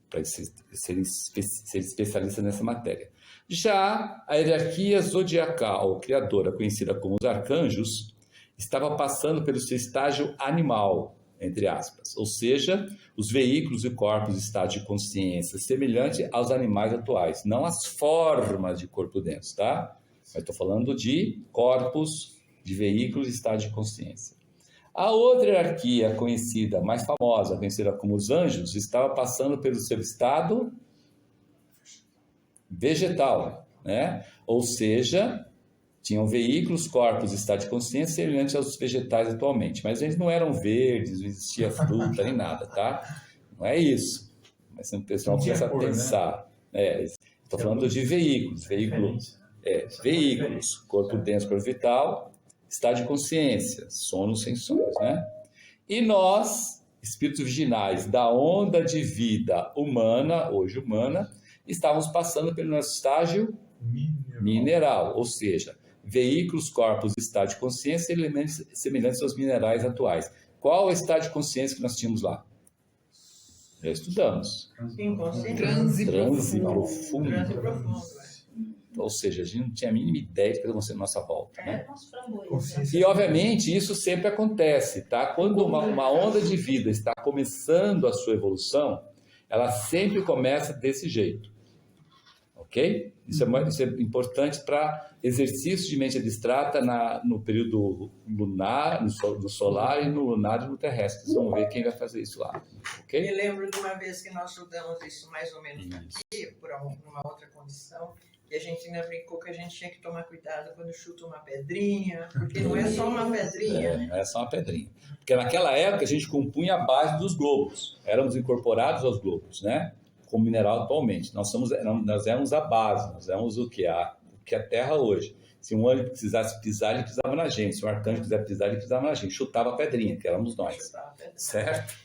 Para serem especialistas nessa matéria. Já a hierarquia zodiacal criadora, conhecida como os arcanjos, estava passando pelo seu estágio animal, entre aspas. Ou seja, os veículos e corpos de estado de consciência semelhante aos animais atuais, não as formas de corpo denso, tá? Mas estou falando de corpos, de veículos de estado de consciência. A outra hierarquia conhecida, mais famosa, conhecida como os anjos, estava passando pelo seu estado vegetal, né? Ou seja, tinham veículos, corpos, estado de consciência semelhantes aos vegetais atualmente, mas eles não eram verdes, não existia fruta nem nada, tá? Não é isso. Mas o pessoal começa a pensar. Estou falando de veículos, veículos, corpo denso, corpo vital, estado de consciência, sono sem sonhos, né? E nós, espíritos virginais da onda de vida humana, hoje humana, estávamos passando pelo nosso estágio mineral, ou seja, veículos, corpos, estado de consciência e elementos semelhantes aos minerais atuais. Qual é o estado de consciência que nós tínhamos lá? Já estudamos. Transe profundo. Ou seja, a gente não tinha a mínima ideia de que ia ser a nossa volta, né? E, obviamente, isso sempre acontece, tá? Quando uma onda de vida está começando a sua evolução, ela sempre começa desse jeito. Ok? Isso é importante para exercício de mente abstrata no período lunar, no solar e no lunar e no terrestre. Vocês vão ver quem vai fazer isso lá. Ok? Me lembro de uma vez que nós estudamos isso mais ou menos aqui, por uma outra condição, e a gente ainda brincou que a gente tinha que tomar cuidado quando chuta uma pedrinha, porque não é só uma pedrinha, né? Não é só uma pedrinha. Porque naquela época a gente compunha a base dos globos. Éramos incorporados aos globos, né? Como mineral atualmente. Nós éramos a base, nós éramos o que a Terra hoje. Se um anjo precisasse pisar, ele pisava na gente. Se um arcanjo quiser pisar, ele pisava na gente. Chutava a pedrinha, que éramos nós. Certo?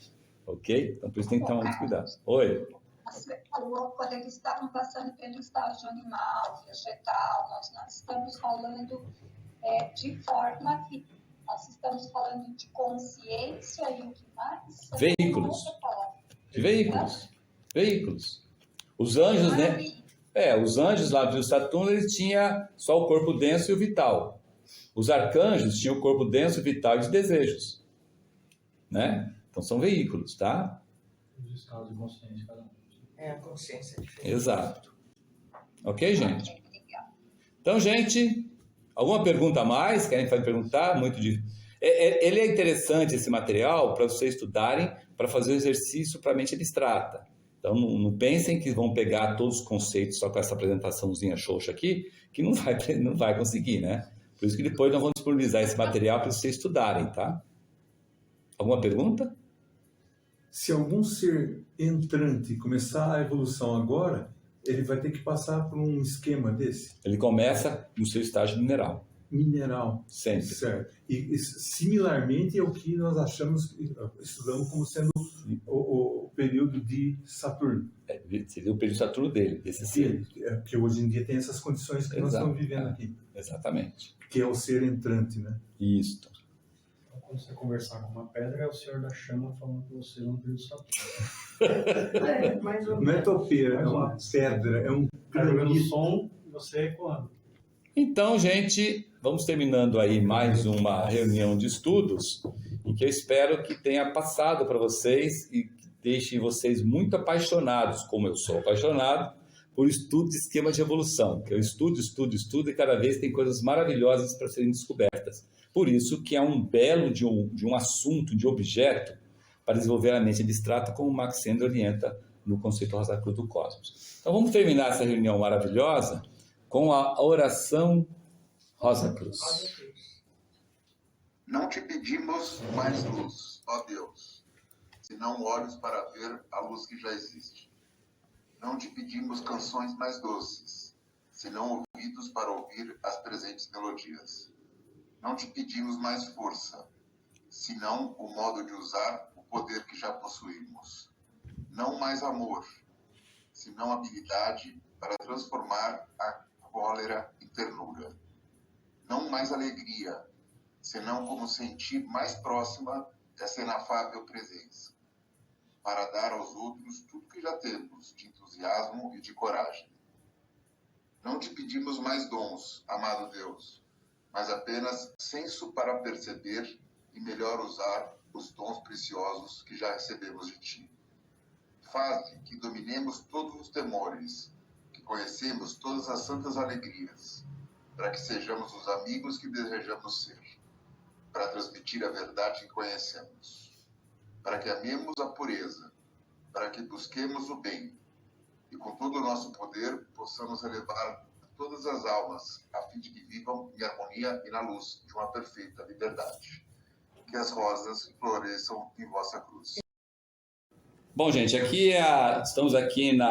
Ok? Então por isso tem que tomar muito cuidado. Oi? Você falou quando eles estavam passando pelo estágio animal, vegetal, nós não estamos falando de forma que nós estamos falando de consciência e o que mais? Veículos. De veículos. Veículos. Os anjos, né? Os anjos lá do Saturno, eles tinham só o corpo denso e o vital. Os arcanjos tinham o corpo denso, vital e de desejos. Né? Então são veículos, tá? Os estados de consciência, cada um. A consciência é diferente. Exato. Ok, gente? Então, gente, alguma pergunta a mais? Querem perguntar? Ele é interessante, esse material, para vocês estudarem, para fazer o exercício para a mente abstrata. Então, não pensem que vão pegar todos os conceitos só com essa apresentaçãozinha xoxa aqui, que não vai conseguir, né? Por isso que depois nós vamos disponibilizar esse material para vocês estudarem, tá? Alguma pergunta? Se algum ser entrante começar a evolução agora, ele vai ter que passar por um esquema desse? Ele começa no seu estágio mineral. Mineral. Sempre. Certo. E similarmente é o que nós estudamos como sendo o período de Saturno. Seria o período de Saturno dele, desse ser. Porque hoje em dia tem essas condições que nós estamos vivendo aqui. Exatamente. Que é o ser entrante, né? Isso. Então, quando você conversar com uma pedra, é o Senhor da Chama falando com você no período de Saturno. Não é topeira, é uma pedra, é um granito. Som e você ecoando. Então, gente, vamos terminando aí mais uma reunião de estudos, em que eu espero que tenha passado para vocês e que deixe vocês muito apaixonados, como eu sou apaixonado, por estudo de esquema de evolução, que eu estudo e cada vez tem coisas maravilhosas para serem descobertas. Por isso que é um belo de um assunto, de objeto, para desenvolver a mente abstrata, como o Max Sender orienta no conceito Rosa Cruz do Cosmos. Então vamos terminar essa reunião maravilhosa com a oração Rosa Cruz. Não te pedimos mais luz, ó Deus, senão olhos para ver a luz que já existe. Não te pedimos canções mais doces, senão ouvidos para ouvir as presentes melodias. Não te pedimos mais força, senão o modo de usar o poder que já possuímos. Não mais amor, senão habilidade para transformar a cólera em ternura. Não mais alegria, senão como sentir mais próxima dessa inafável presença, para dar aos outros tudo que já temos de entusiasmo e de coragem. Não te pedimos mais dons, amado Deus, mas apenas senso para perceber e melhor usar os dons preciosos que já recebemos de ti. Faze que dominemos todos os temores, que conhecemos todas as santas alegrias, para que sejamos os amigos que desejamos ser, para transmitir a verdade que conhecemos, para que amemos a pureza, para que busquemos o bem, e com todo o nosso poder possamos elevar todas as almas, a fim de que vivam em harmonia e na luz de uma perfeita liberdade. Que as rosas floresçam em vossa cruz. Bom, gente, estamos aqui na